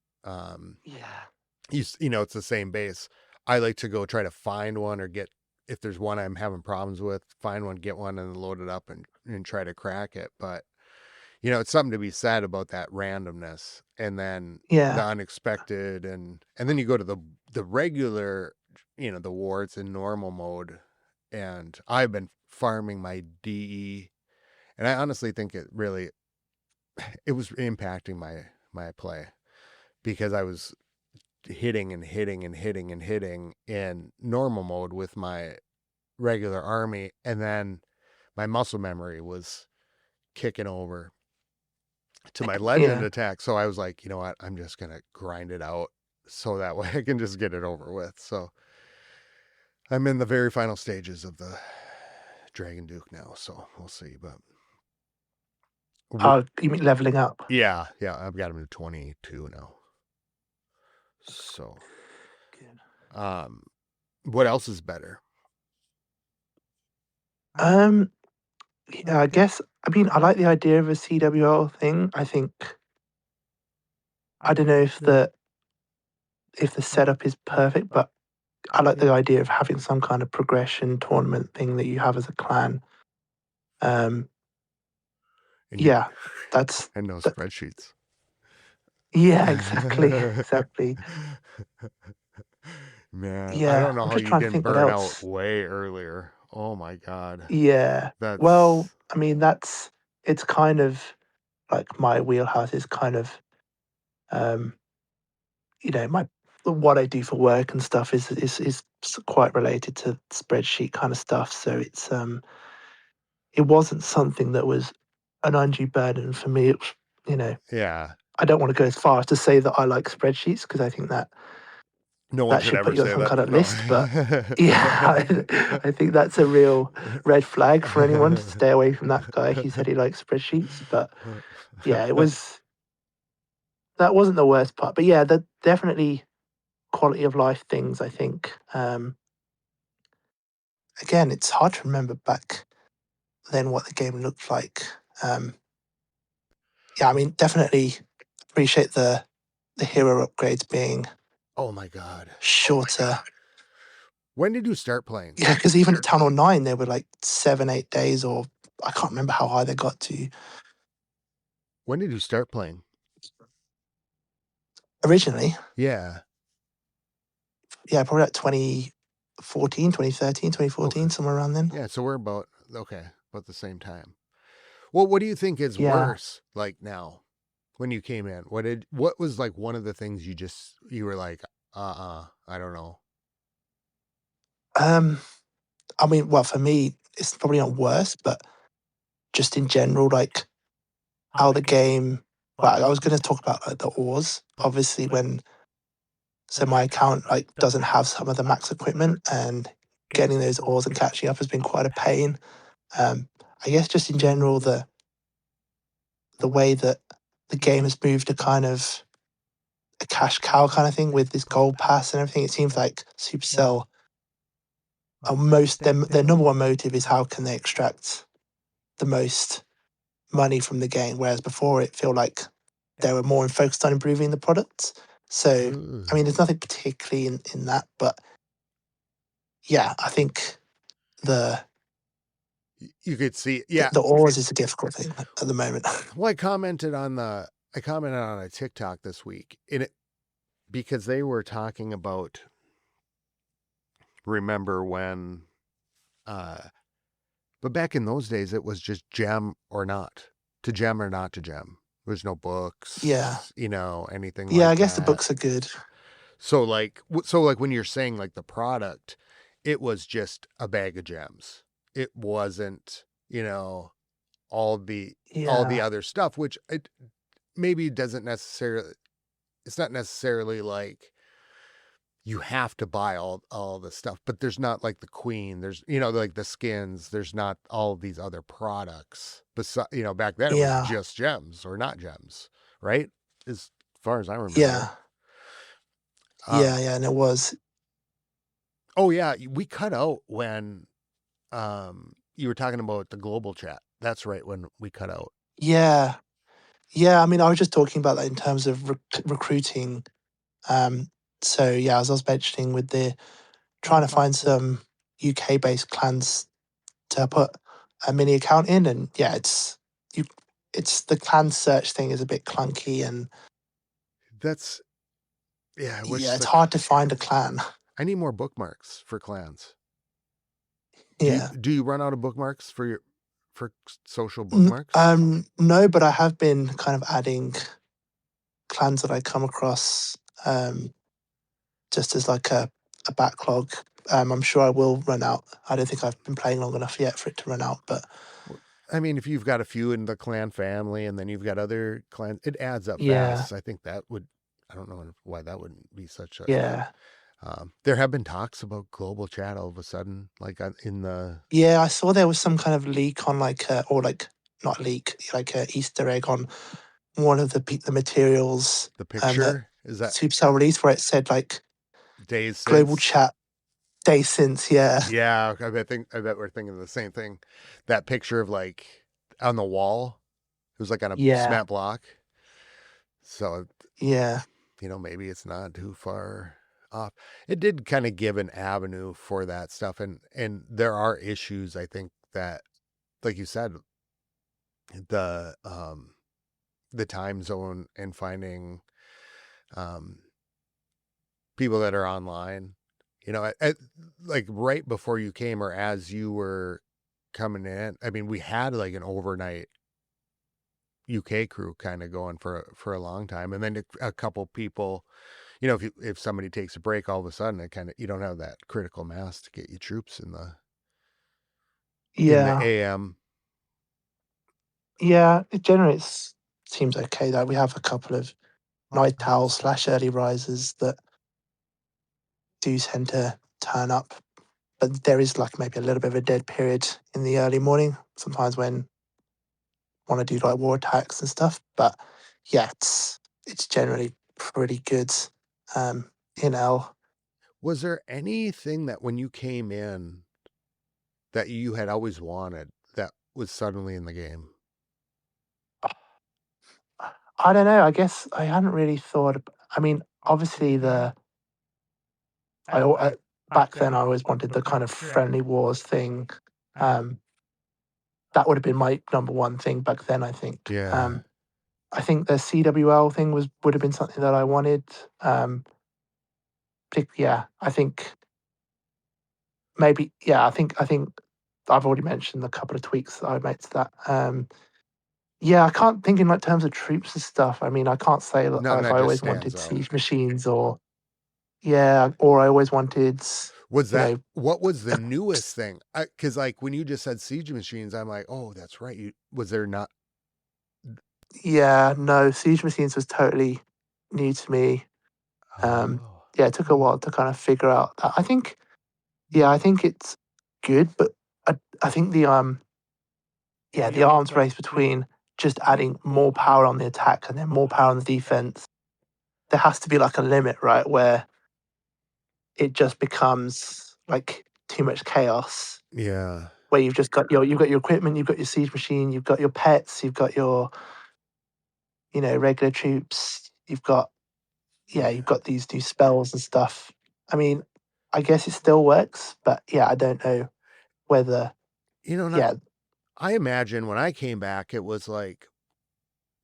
Yeah. you know, it's the same base. I like to go try to find one or get, if there's one I'm having problems with, find one, get one, and load it up and try to crack it. But, you know, it's something to be said about that randomness and then the Yeah. unexpected. And then you go to the regular, you know, the wards in normal mode. And I've been farming my DE, and I honestly think it was impacting my play because I was hitting and hitting and hitting and hitting in normal mode with my regular army, and then my muscle memory was kicking over to my legend Yeah. attack. So I was like, you know what, I'm just gonna grind it out so that way I can just get it over with. So I'm in the very final stages of the Dragon Duke now, so we'll see. But Oh, you mean leveling up? yeah, I've got him to 22 now. So, Good. um, what else is better? Um, yeah, I guess, I mean, I like the idea of a CWL thing. I think, I don't know if the setup is perfect, but I like the idea of having some kind of progression tournament thing that you have as a clan. Um, And you yeah, that's and no that. spreadsheets. Yeah, exactly, exactly. Man, I Yeah, don't know I'm how just you trying to didn't think what burn out else. way earlier. Oh my god. Yeah. Well, That's I mean, it's kind of like my wheelhouse is kind of, um, my what I do for work and stuff is quite related to spreadsheet kind of stuff. So it wasn't something that was an undue burden for me. It was, you know, yeah. I don't want to go as far as to say that I like spreadsheets because I think that No one that should should put ever you on say some that. kind of No. list. But yeah, I think that's a real red flag for anyone to stay away from that guy. He said he likes spreadsheets, but yeah, that wasn't the worst part. But yeah, that definitely quality of life things. I think again, it's hard to remember back then what the game looked like. Um, yeah, I mean, definitely appreciate the hero upgrades being Oh my god. shorter. When did you start playing? Yeah, because even at Town Hall 9, they were like 7, 8 days, or I can't remember how high they got to When did you start playing? originally. Yeah. Yeah, probably like 2014, 2013, Okay. 2014, somewhere around then. Yeah, so we're about the same time. Well, what do you think is Yeah. worse like now when you came in? What was like one of the things you were like, I don't know. Um, I mean, well, for me, it's probably not worse, but just in general, like how the game. Well, I was going to talk about like the ores. Obviously, so my account like doesn't have some of the max equipment, and getting those ores and catching up has been quite a pain. Um, I guess just in general, the way that the game has moved to kind of a cash cow kind of thing with this gold pass and everything. It seems like Supercell are their number one motive is how can they extract the most money from the game, whereas before it felt like they were more focused on improving the products. So I mean, there's nothing particularly in that, but yeah, I think the You could see, the, yeah. the ores is a difficult thing at the moment. Well, I commented on a TikTok this week in it because they were talking about, remember when, uh, but back in those days it was just gem or not, to gem or not to gem. There's no Yeah, books, anything yeah, I like guess the that. books are good. So like when you're saying like the product, it was just a bag of gems. It wasn't, all the Yeah, other stuff, which it maybe doesn't necessarily, it's not necessarily like you have to buy all the stuff, but there's not like the queen, there's, like the skins, there's not all these other products. But back then it was yeah, just gems or not gems, right? As far as I remember. yeah, Um, yeah, and it was. oh yeah, we cut out when you were talking about the global chat, That's right when we cut out. Yeah. Yeah, I mean, I was just talking about that in terms of recruiting. Um, so yeah, as I was mentioning with the trying to find some UK-based clans to put a mini account in, and yeah, you, it's the clan search thing is a bit clunky, and That's yeah. I wish yeah, it's hard to find a clan. I need more bookmarks for clans. Yeah. Do you run out of bookmarks for your for social bookmarks? No, but I have been kind of adding clans that I come across, just as like a backlog. I'm sure I will run out. I don't think I've been playing long enough yet for it to run out, but Well, I mean, if you've got a few in the clan family and then you've got other clans, it adds up yeah, fast. I think that would. I don't know why that wouldn't be such a. yeah, There have been talks about global chat all of a sudden, like in yeah. I saw there was some kind of leak on like, or like not leak, like a Easter egg on one of the materials the that picture. Is that Supercell released, where it said like days global since? chat day since. Yeah, Yeah, I bet we're thinking the same thing. That picture of like on the wall, it was like on a yeah, cement block. So yeah, maybe it's not too far off. It did kind of give an avenue for that stuff, and there are issues. I think that, like you said, the um the time zone and finding um people that are online. Like right before you came or as you were coming in. I mean, we had like an overnight UK crew kind of going for a long time, and then a couple people. If somebody takes a break, all of a sudden it kind of you don't have that critical mass to get you troops in the yeah, AM. yeah. It generates seems okay though. We have a couple of night owls slash early risers that do tend to turn up, but there is like maybe a little bit of a dead period in the early morning sometimes when want to do like war attacks and stuff. But yeah, it's generally pretty good in L. Was there anything that when you came in that you had always wanted that was suddenly in the game? I don't know. I guess I hadn't really thought. I mean, obviously I back then I always wanted the kind of friendly wars thing. Um, that would have been my number one thing back then. I think. Yeah. I think the CWL thing would have been something that I wanted. Yeah, I think maybe. Yeah, I think I've already mentioned a couple of tweaks that I made to that. Yeah, I can't think in like terms of troops and stuff. I mean, I can't say that Nothing like that I just always stands wanted out. siege machines or yeah, or I always wanted Was you that know what was the a newest thing? Because like when you just said siege machines, I'm like, oh, that's right. Was there not? yeah, no, siege machines was totally new to me. Um, Oh, yeah, it took a while to kind of figure out that. I think it's good, but I think the arms race between just adding more power on the attack and then more power on the defense, there has to be like a limit, right? Where it just becomes like too much chaos. yeah, Where you've got your equipment, you've got your siege machine, you've got your pets, you've got your regular troops, you've got these new spells and stuff. I mean, I guess it still works, but yeah, I don't know whether not. yeah I imagine when I came back, it was like,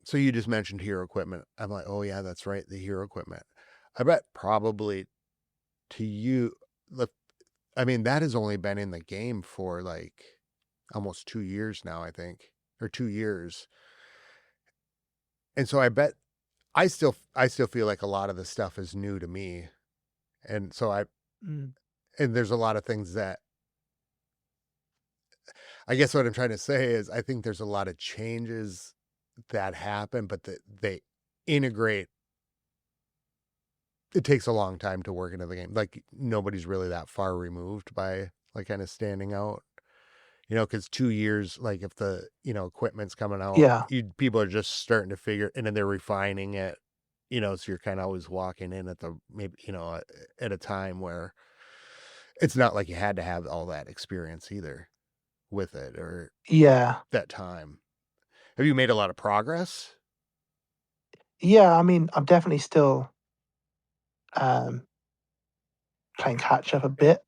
so you just mentioned hero equipment. I'm like, oh yeah, that's right, the hero equipment. I bet probably to you, I mean, that has only been in the game for like almost 2 years now, I think, or 2 years. And so I bet I still feel like a lot of the stuff is new to me. And so Mm. and there's a lot of things that I guess what I'm trying to say is I think there's a lot of changes that happen, but that they integrate. It takes a long time to work into the game. Like nobody's really that far removed by like kind of standing out. Because 2 years, like if the equipment's coming out, yeah people are just starting to figure, and then they're refining it. So you're kind of always walking in at the maybe at a time where it's not like you had to have all that experience either. with it or Yeah. that time. Have you made a lot of progress? Yeah, I mean, I'm definitely still um, playing catch up a bit.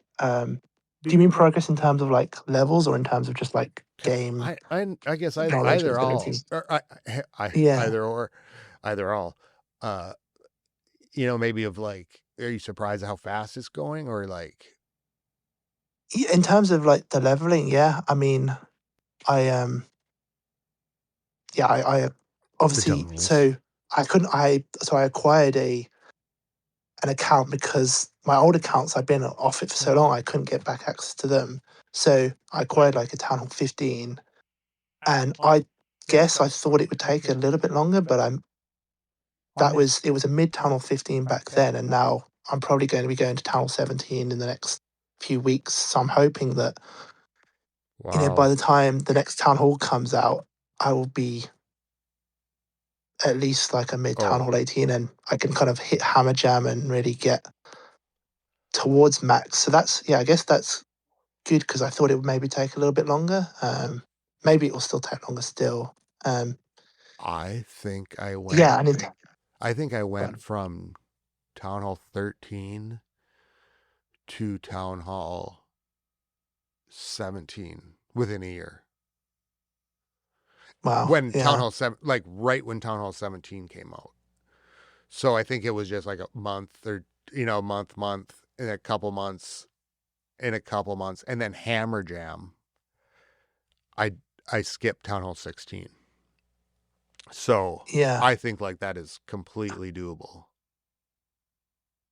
Do you mean progress in terms of like levels or in terms of just like game I guess knowledge either all ability? or Yeah. either or either all. Uh, maybe of like, are you surprised at how fast it's going, or like In terms of like the leveling, yeah. I mean, I yeah, I the obviously tunnels? so I couldn't I so I acquired an account because my old accounts I'd been off it for so long I couldn't get back access to them. So I acquired like a Town Hall 15, and I guess I thought it would take a little bit longer, but it was a mid Town Hall 15 back then, and now I'm probably going to be going to Town Hall 17 in the next few weeks. So I'm hoping that by Wow. the time the next Town Hall comes out, I will be at least like a mid Town Oh, Hall 18, and I can kind of hit Hammer Jam and really get towards max. So that's, yeah, I guess that's good because I thought it would maybe take a little bit longer. Maybe it will still take longer still. Um, I think I went. yeah, and it, I think I went from Town Hall 13 to Town Hall 17 within a year. wow, When Town yeah, Hall 7, like right when Town Hall 17 came out. So I think it was just like a month or, month, in a couple months, and then Hammer Jam. I I skipped Town Hall 16. So yeah, I think like that is completely doable.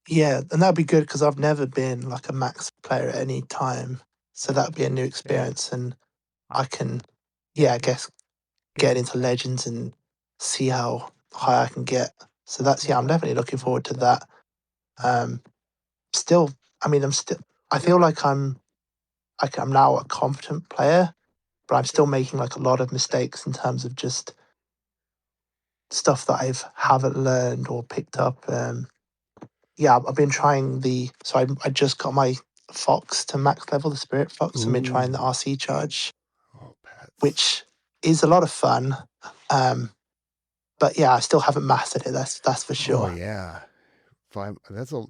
yeah, and that'd be good because I've never been like a max player at any time, so that'd be a new experience, and I can, yeah, I guess get into legends and see how high I can get. So that's, yeah, I'm definitely looking forward to that. Um, still, I mean, I feel like I'm now a competent player, but I'm still making like a lot of mistakes in terms of just stuff that haven't learned or picked up. Yeah, I've been trying I just got my Fox to max level, the Spirit Fox. I've been trying the Ooh. RC charge, Oh, pets. which is a lot of fun. Um, but yeah, I still haven't mastered it. That's for Oh sure. yeah.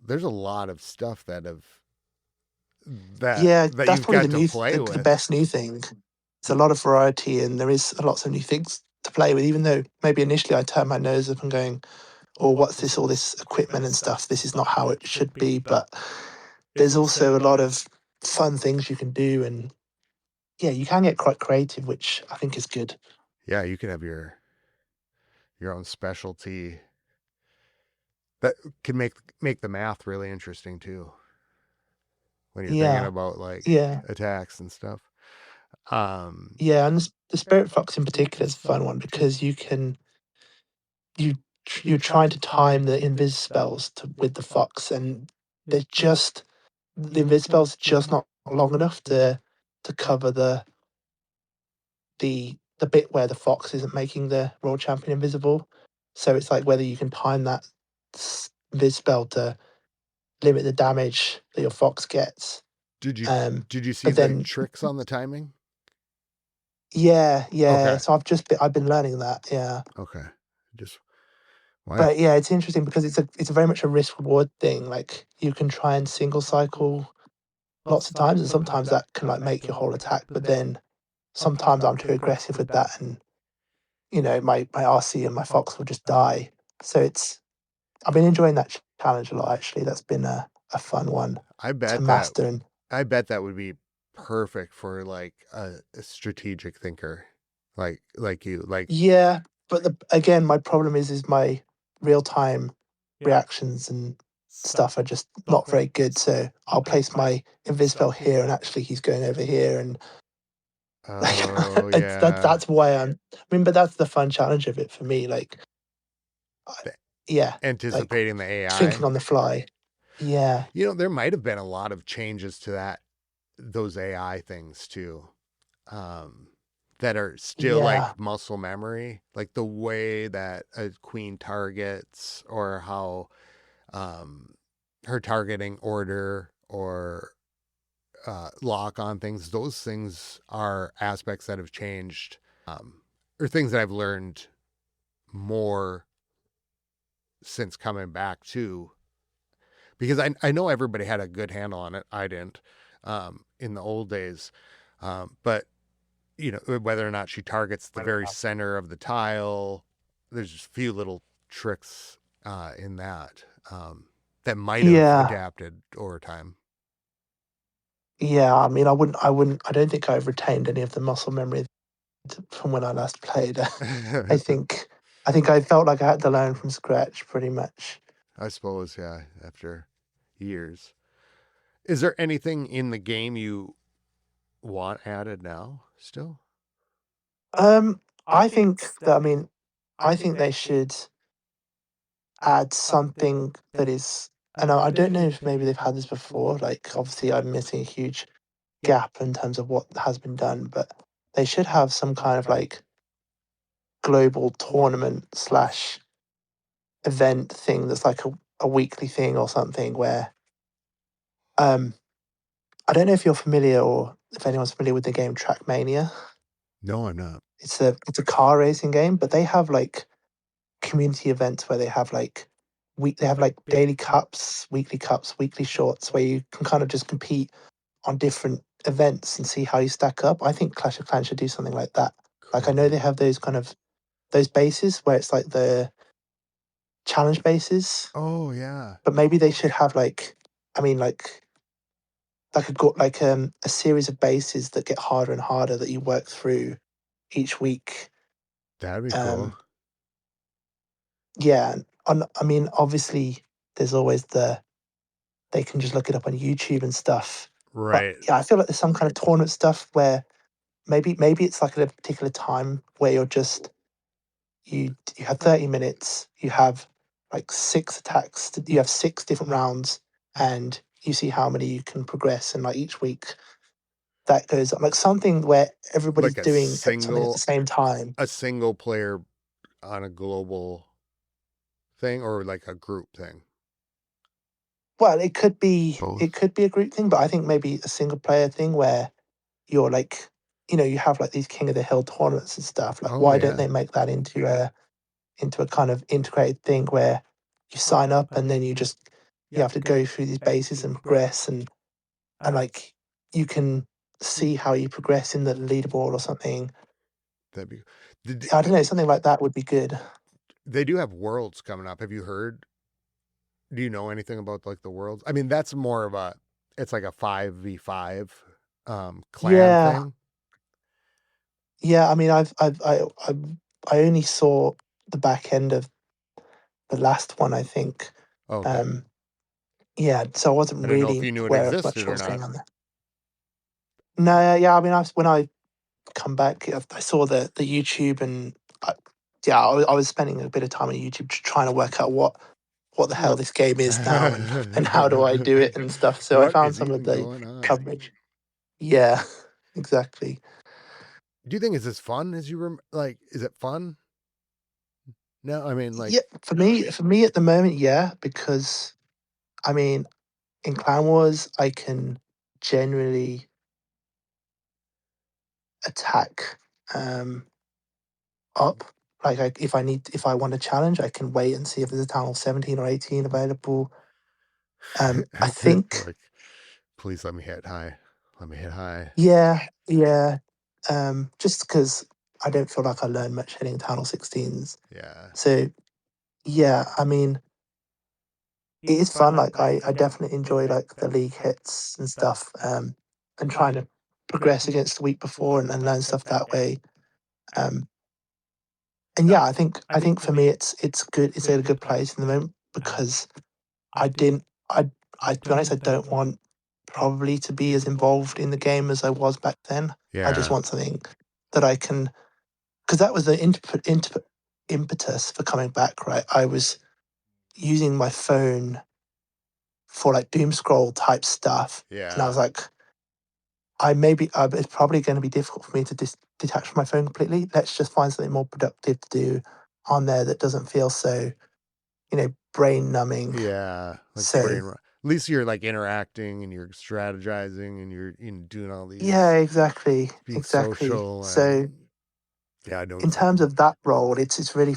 There's a lot of stuff Yeah, that that's you've probably got to play the with. best new thing. It's a lot of variety, and there is lots of new things to play with. Even though maybe initially I turned my nose up and going, "Oh, what's this? All this equipment and stuff. This is not how it should be." But there's also a lot of fun things you can do, and yeah, you can get quite creative, which I think is good. Yeah, you could have your own specialty that can make the math really interesting too when you're thinking Yeah, about like yeah, attacks and stuff. Um, yeah, and the Spirit Fox in particular is a fun one because you you're trying to time the invis spells with the fox, and they're just the invis spells just not long enough to cover the bit where the fox isn't making the royal champion invisible. So it's like whether you can time that invis spell to limit the damage that your fox gets. did you Um, did you see but the then tricks on the timing? yeah, yeah. Okay. So I've been learning that. Yeah. Okay. Just why? But yeah, it's interesting because it's a very much a risk reward thing. Like you can try and single cycle lots of times, and sometimes that can like make your whole attack. But then sometimes I'm too aggressive with that, and my RC and my Fox will just die. So I've been enjoying that challenge a lot actually. That's been a fun one I to bet that master. And I bet that would be perfect for like a strategic thinker, like you. Like, yeah, but again, my problem is my real time reactions and stuff are just not very good. So I'll place my Invispell here, and actually he's going over here, and oh yeah, that's why I mean, but that's the fun challenge of it for me. Like, I, the- yeah, like anticipating the thinking AI. on the fly. Yeah, There might have been a lot of changes to those AI things too, um, that are still yeah, like muscle memory, like the way that a queen targets, or how um, her targeting order, or lock on things. Those things are aspects that have changed, or things that I've learned more since coming back to, because I know everybody had a good handle on it. I didn't, in the old days. But whether or not she targets the very center of the tile, there's just a few little tricks in that, that might have Yeah, adapted over time. yeah. I mean, I don't think I've retained any of the muscle memory from when I last played. I think, I think I felt like I had to learn from scratch pretty much. I suppose, yeah, after years. Is there anything in the game you want added now still? Um, I think that, I mean, I think they should add something that is, and I don't know if maybe they've had this before. Like, obviously, I'm missing a huge gap in terms of what has been done, but they should have some kind of like global tournament slash event thing that's like a weekly thing or something where um I don't know if you're familiar or if anyone's familiar with the game Trackmania. No, I'm not. It's a car racing game, but they have like community events where they have like they have like daily cups, weekly shorts where you can kind of just compete on different events and see how you stack up. I think Clash of Clans should do something like that. Like I know Cool. they have those kind of those bases where it's like the challenge bases, Oh yeah, but maybe they should have like, I mean like a series of bases that get harder and harder that you work through each week. that'd be cool. Um, yeah, I mean obviously there's always they can just look it up on YouTube and stuff. But Right. yeah, I feel like there's some kind of tournament stuff where maybe it's like at a particular time where you're just you have 30 minutes, you have like six attacks, you have six different rounds, and you see how many you can progress. And like each week that goes on, like something where everybody's Like doing something at the same time. a single player on a global thing, or like a group thing. Well, it Both. could be a group thing, but I think maybe a single player thing where you're like, you have like these King of the Hill tournaments and stuff. Like, Oh why don't yeah, they make that into a kind of integrated thing where you sign up and then you have to go through these bases and progress and like you can see how you progress in the leaderboard or something. that'd be. Did, I don't know, something like that would be good. they do have worlds coming up. Have you heard? Do you know anything about like the worlds? I mean, that's more of a. It's like a 5v5 clan Yeah, thing. yeah. I mean, I only saw the back end of the last one. I think. Okay, Um, yeah, so I I wasn't didn't know if really you knew it aware of much existed what or was not. going on there. No, yeah. I mean, when I come back, I saw the YouTube and yeah, I was spending a bit of time on YouTube just trying to work out what the hell What? this game is now and how do I do it and stuff. So I What found is some of even the going on? coverage. Yeah, exactly. Do you think it's as fun as you like? Is it fun? No, I mean like. Yeah, for me at the moment, yeah, because I mean, in Clan Wars, I can generally attack up. Like if I want a challenge, I can wait and see if there's a town hall 17 or 18 available. I think, Like, please let me hit high. Let me hit high. yeah, yeah. Just because I don't feel like I learn much hitting town hall 16s. Yeah. So yeah, I mean, it is fun. Like I definitely enjoy like the league hits and stuff. And trying to progress against the week before and learn stuff that way. Um, and yeah, I think for me it's good. It's at a good place in the moment because I didn't. To be honest, I don't want probably to be as involved in the game as I was back then. I just Yeah. want something that I can, because that was the impetus for coming back. Right, I was using my phone for like doom scroll type stuff, and I Yeah. was like, it's probably going to be difficult for me to detach from my phone completely. Let's just find something more productive to do on there that doesn't feel so brain numbing. Yeah. Like So brain rot. least you're like interacting and you're strategizing and you're doing all Yeah, these, exactly, being exactly. social. So And yeah, I know in terms exactly. of that role, it's really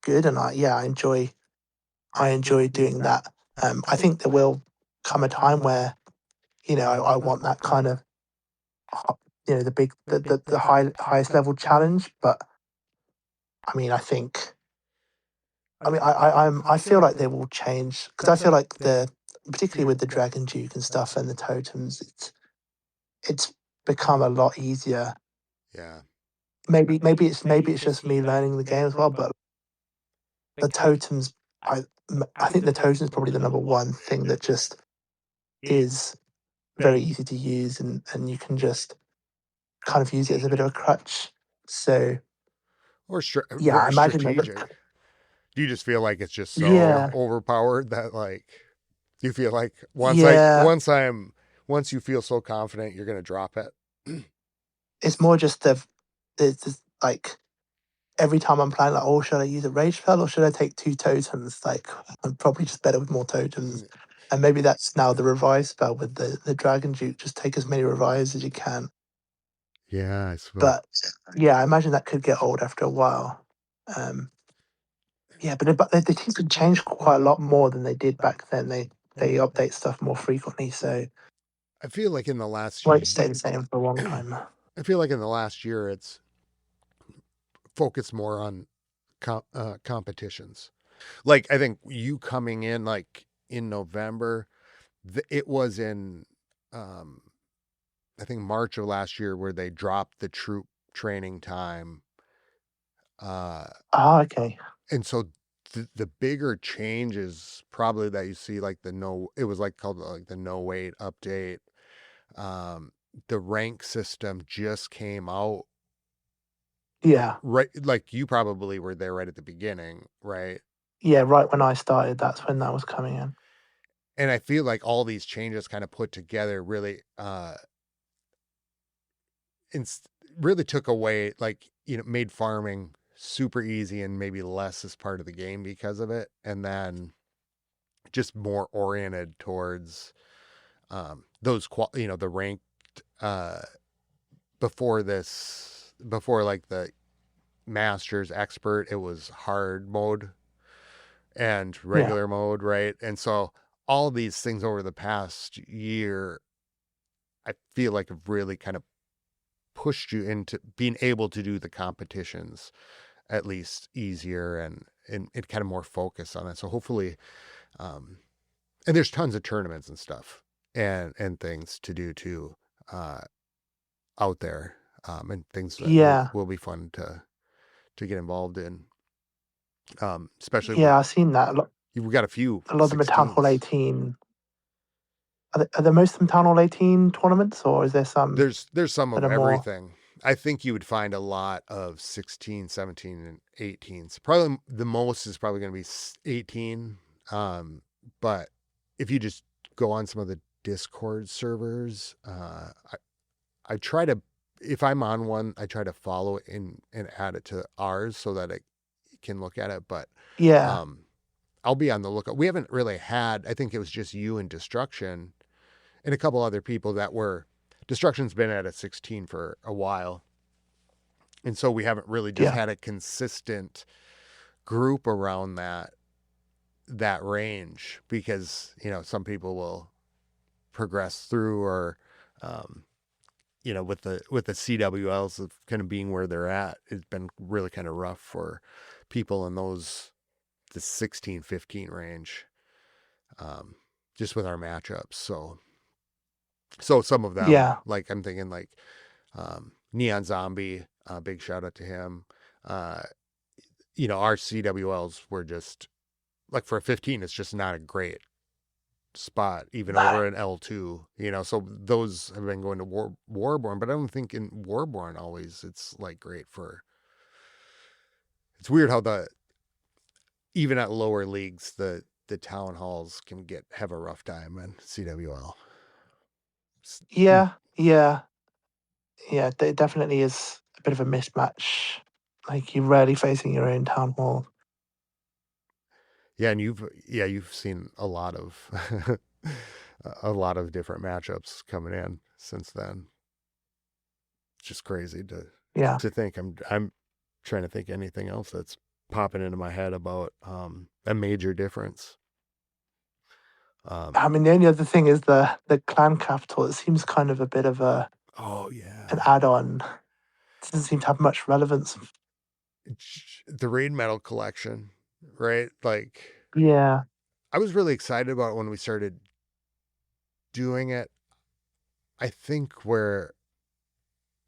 good, and I enjoy doing that. I think there will come a time where I want that kind of the big the highest level challenge, but I mean I think I feel like they will change because I feel like particularly with the Dragon Duke and stuff and the totems, it's become a lot easier. Yeah. Maybe it's just me learning the game as well, but the totems, I think the totems is probably the number one thing that just is very easy to use, and you can just kind of use it as a bit of a crutch. So Or yeah, I very imagine that. strategic. Do you just feel like it's just so Yeah, overpowered that like you feel like yeah. once you feel so confident you're gonna drop it? It's more just like every time I'm playing, like, oh, should I use a rage spell or should I take two totems? Like, I'm probably just better with more totems. And maybe that's now the revive spell with the Dragon Duke. Just take as many revives as you can. Yeah, I suppose. But yeah, I imagine that could get old after a while. Um, yeah, but they seem to change quite a lot more than they did back then. They update stuff more frequently, so I feel like in the last won't stay the same for a long time. I feel like in the last year it's focused more on competitions. Like I think you coming in like in November, it was in um, I think March of last year where they dropped the troop training time, uh, Ah, okay. and so the bigger changes probably that you see like the no it was like called like the no wait update. Um, the rank system just came out Yeah. right, like you probably were there right at the beginning, right? Yeah, right when I started, that's when that was coming in. And I feel like all these changes kind of put together really inst- really took away, like, made farming super easy and maybe less as part of the game because of it, and then just more oriented towards those the ranked uh before like the masters expert, it was hard mode and Yeah. regular mode, right? And so all these things over the past year I feel like have really kind of pushed you into being able to do the competitions at least easier, and kind of more focus on it. So hopefully, um, and there's tons of tournaments and stuff and things to do too, uh, out there, and things that Yeah. will be fun to get involved in. Especially with Yeah, I've seen that. you've got a few A lot of them are Town Hall 16s. 18. Are there most of them Town Hall 18 tournaments, or is there some There's some that of are more? everything. I think you would find a lot of 16, 17, and 18s. Probably the most is probably going to be 18. Um, but if you just go on some of the Discord servers, I try to, if I'm on one, I try to follow it and add it to ours so that I can look at it. But Yeah. um, I'll be on the lookout. We haven't really had, I think it was just you and Destruction and a couple other people that were, Destruction's been at a 16 for a while. And so we haven't really just Yeah. had a consistent group around that range because, some people will progress through, or um, with the CWLs of kind of being where they're at, it's been really kind of rough for people in the 16, 15 range, um, just with our matchups. So some of them, Yeah. like I'm thinking like Neon Zombie, big shout out to him. Uh, our CWLs were just like for a 15, it's just not a great spot, even No. over an L2. So those have been going to Warborn, but I don't think in Warborn always it's like great for. It's weird how even at lower leagues the town halls can have a rough time in CWL. Yeah. Yeah. Yeah. It definitely is a bit of a mismatch. Like, you're rarely facing your own Town Hall. Yeah, and you've seen a lot of a lot of different matchups coming in since then. It's just crazy Yeah. to think. I'm trying to think anything else that's popping into my head about a major difference. I mean, the only other thing is the clan capital. It seems kind of a bit of Oh an yeah, add-on. It doesn't seem to have much relevance. the raid medal collection, right? Like Yeah. I was really excited about it when we started doing it. I think where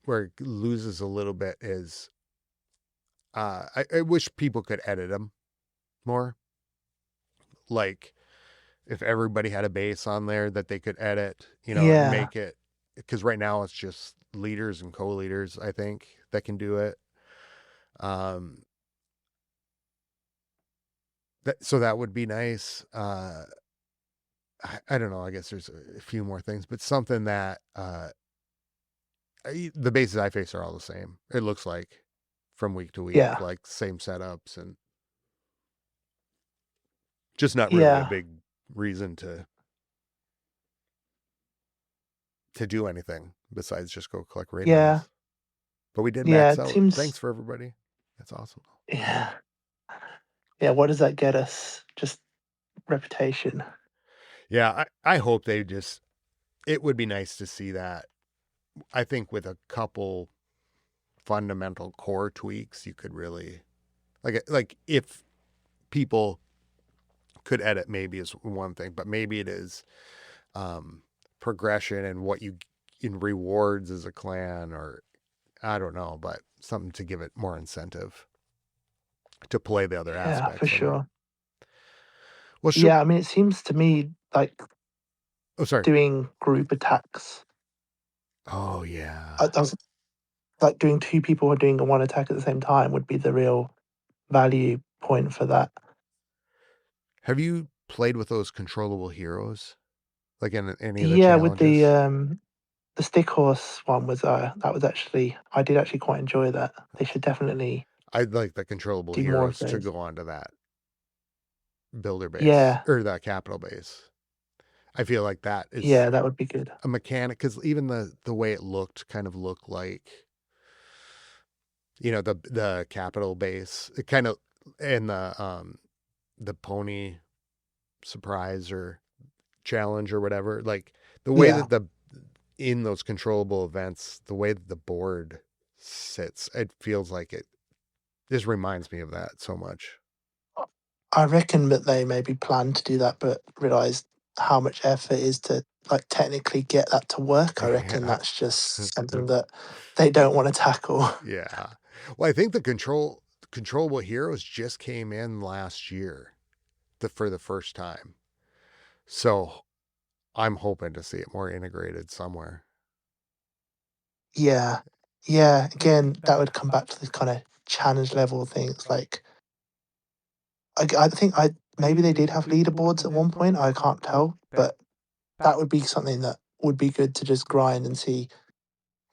it loses a little bit is I wish people could edit them more. Like if everybody had a base on there that they could edit, and Yeah. make it, because right now it's just leaders and co-leaders, I think, that can do it. Um, so that would be nice. I don't know. I guess there's a few more things, but something that the bases I face are all the same. It looks like from week to week, Yeah. like same setups, and just not really a Yeah. big reason to do anything besides just go collect raid Yeah. medals. But we did Yeah. max It out. seems. Thanks for everybody. That's awesome. Yeah. Yeah. What does that get us? Just reputation. Yeah, I hope they just. It would be nice to see that. I think with a couple fundamental core tweaks, you could really like if people could edit, maybe is one thing, but maybe it is um, progression and what you in rewards as a clan, or I don't know, but something to give it more incentive to play the other Yeah, for aspects of it. sure. Well, should Yeah. I mean, it seems to me like oh sorry. doing group attacks. Oh yeah. I was like doing two people who are doing one attack at the same time would be the real value point for that. Have you played with those controllable heroes like in any of the Yeah, with challenges? the stick horse one was that was actually I did actually quite enjoy that. They should definitely I'd like the controllable do more of heroes to those. go onto that builder base Yeah, or that capital base. I feel like that is yeah, that would be good. a mechanic because even the way it looked kind of looked like the capital base. It kind of and the pony surprise or challenge or whatever. Like the way Yeah, that the in those controllable events, the way that the board sits, it feels like it just reminds me of that so much. I reckon that they maybe planned to do that, but realized how much effort is to like technically get that to work. I reckon Yeah. that's just something that they don't want to tackle. Yeah. Well, I think the controllable heroes just came in last year for the first time. So I'm hoping to see it more integrated somewhere. Yeah, yeah. Again, that would come back to the kind of challenge level things. Like, I think I maybe they did have leaderboards at one point. I can't tell, but that would be something that would be good to just grind and see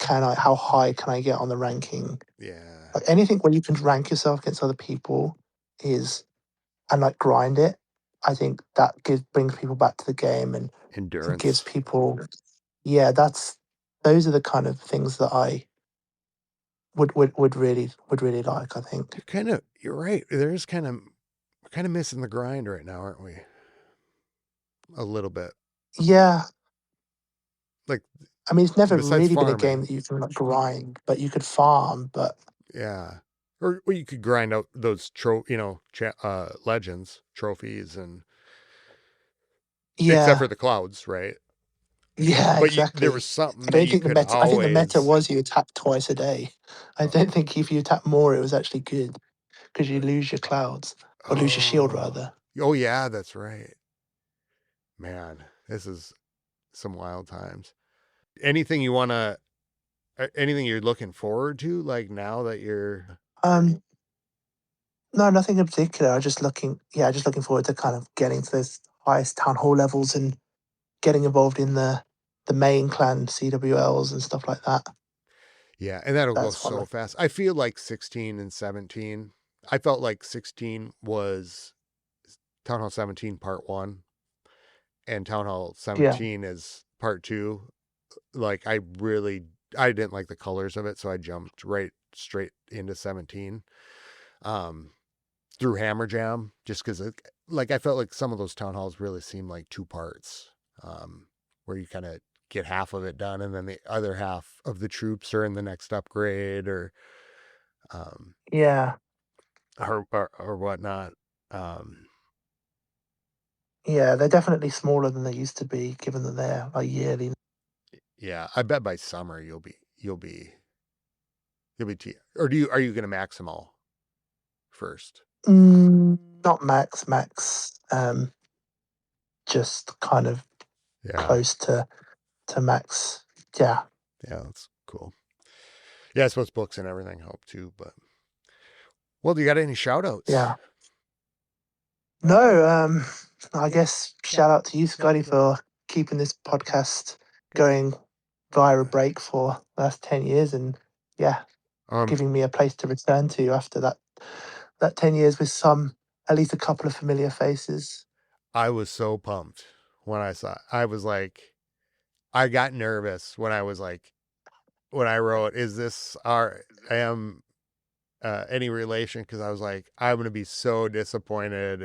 how high can I get on the ranking. Yeah. Like anything where you can rank yourself against other people is and like grind it. I think that brings people back to the game and gives Endurance. people yeah. Those are the kind of things that I would really like. I think. You're right. There's kind of missing the grind right now, aren't we? A little bit. Yeah, Like I mean, it's never besides really been a game farming. that you can like grind, but you could farm. But Yeah. Or you could grind out those legends, trophies, and except yeah, for the clouds, right? yeah, But there exactly. was something I that don't you think the could meta. I think the meta always. was you attack twice a day. I don't think if you attack more, it was actually good because you lose your clouds or lose your shield Oh, rather. oh yeah, that's right. Man, this is some wild times. Anything you want to, anything you're looking forward to, like now that you're. Um, no, nothing in particular. I just looking, yeah, just looking forward to kind of getting to those highest town hall levels and getting involved in the main clan CWLs and stuff like that. Yeah, and that'll go That's one so of fast. I feel like 16 and 17. I felt like 16 was Town Hall 17 Part 1 and Town Hall Yeah. 17 is Part 2. Like I didn't like the colors of it, so I jumped right straight into 17. Through Hammer Jam, just because like I felt like some of those town halls really seemed like two parts, where you kind of get half of it done, and then the other half of the troops are in the next upgrade, um, Yeah. or whatnot. Yeah, they're definitely smaller than they used to be, given that they're like yearly. Yeah, I bet by summer or are you going to max them all first? Not max. Just kind of Yeah, close to max. Yeah. yeah, that's cool. Yeah, I suppose books and everything help too, but well, do you got any shout outs? Yeah. No, I guess shout out to you, Scotty, for keeping this podcast going via a break for the last 10 years and yeah, Um, giving me a place to return to after that 10 years with at least a couple of familiar faces. I was so pumped when I was like, I got nervous when when I wrote, is this I am any relation? Because I was like, I'm going to be so disappointed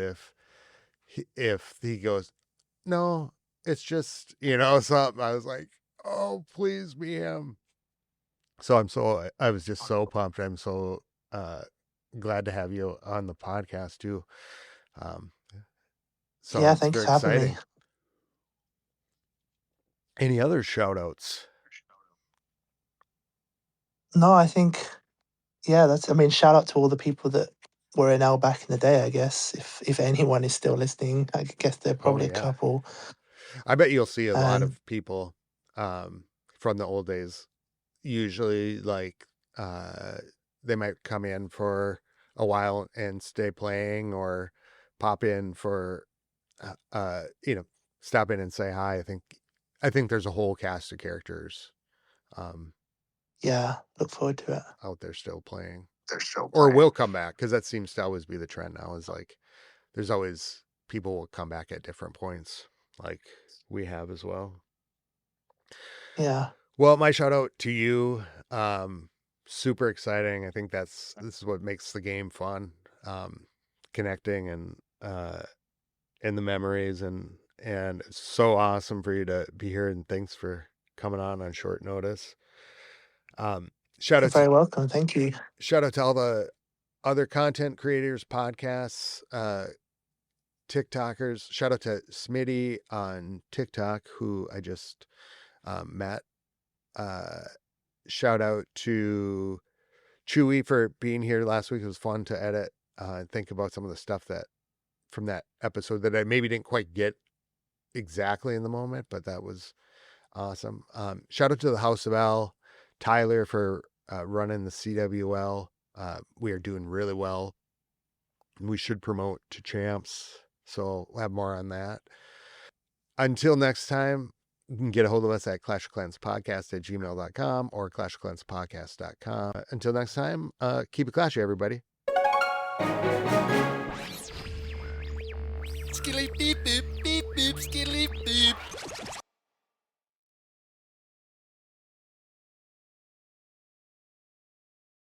if he goes, no, it's just, something. I was like, oh, please be him. So I was just so pumped. I'm so uh, glad to have you on the podcast too. Um, so Yeah, it's thanks very for having me. exciting. Any other shout outs? No, I think, yeah, shout out to all the people that were in L back in the day, I guess. If anyone is still listening, I guess there are Oh, probably a yeah. couple. I bet you'll see a lot And of people from the old days. Usually, they might come in for a while and stay playing, or pop in for, uh, uh, you know, stop in and say hi. I think there's a whole cast of characters um, yeah, look forward to it. out there still playing, They're still or playing. will come back, because that seems to always be the trend now. Is like there's always people will come back at different points, like we have as well. Yeah. Well, my shout out to you. Super exciting. I think this is what makes the game fun. Connecting and the memories, and it's so awesome for you to be here, and thanks for coming on short notice. Um, shout You're out to very welcome. Thank you. all the other content creators, podcasts, TikTokers. Shout out to Smitty on TikTok, who I just met. Uh, Shout out to Chewy for being here last week. It was fun to edit and think about some of the stuff that from that episode that I maybe didn't quite get exactly in the moment, but that was awesome. Shout out to the House of L, Tyler for running the CWL. We are doing really well. We should promote to champs, so we'll have more on that. Until next time, you can get a hold of us at clashofclanspodcast@gmail.com or clashofclanspodcast.com. Until next time, keep it clashy, everybody. Skilly beep boop beep boop skilly beep.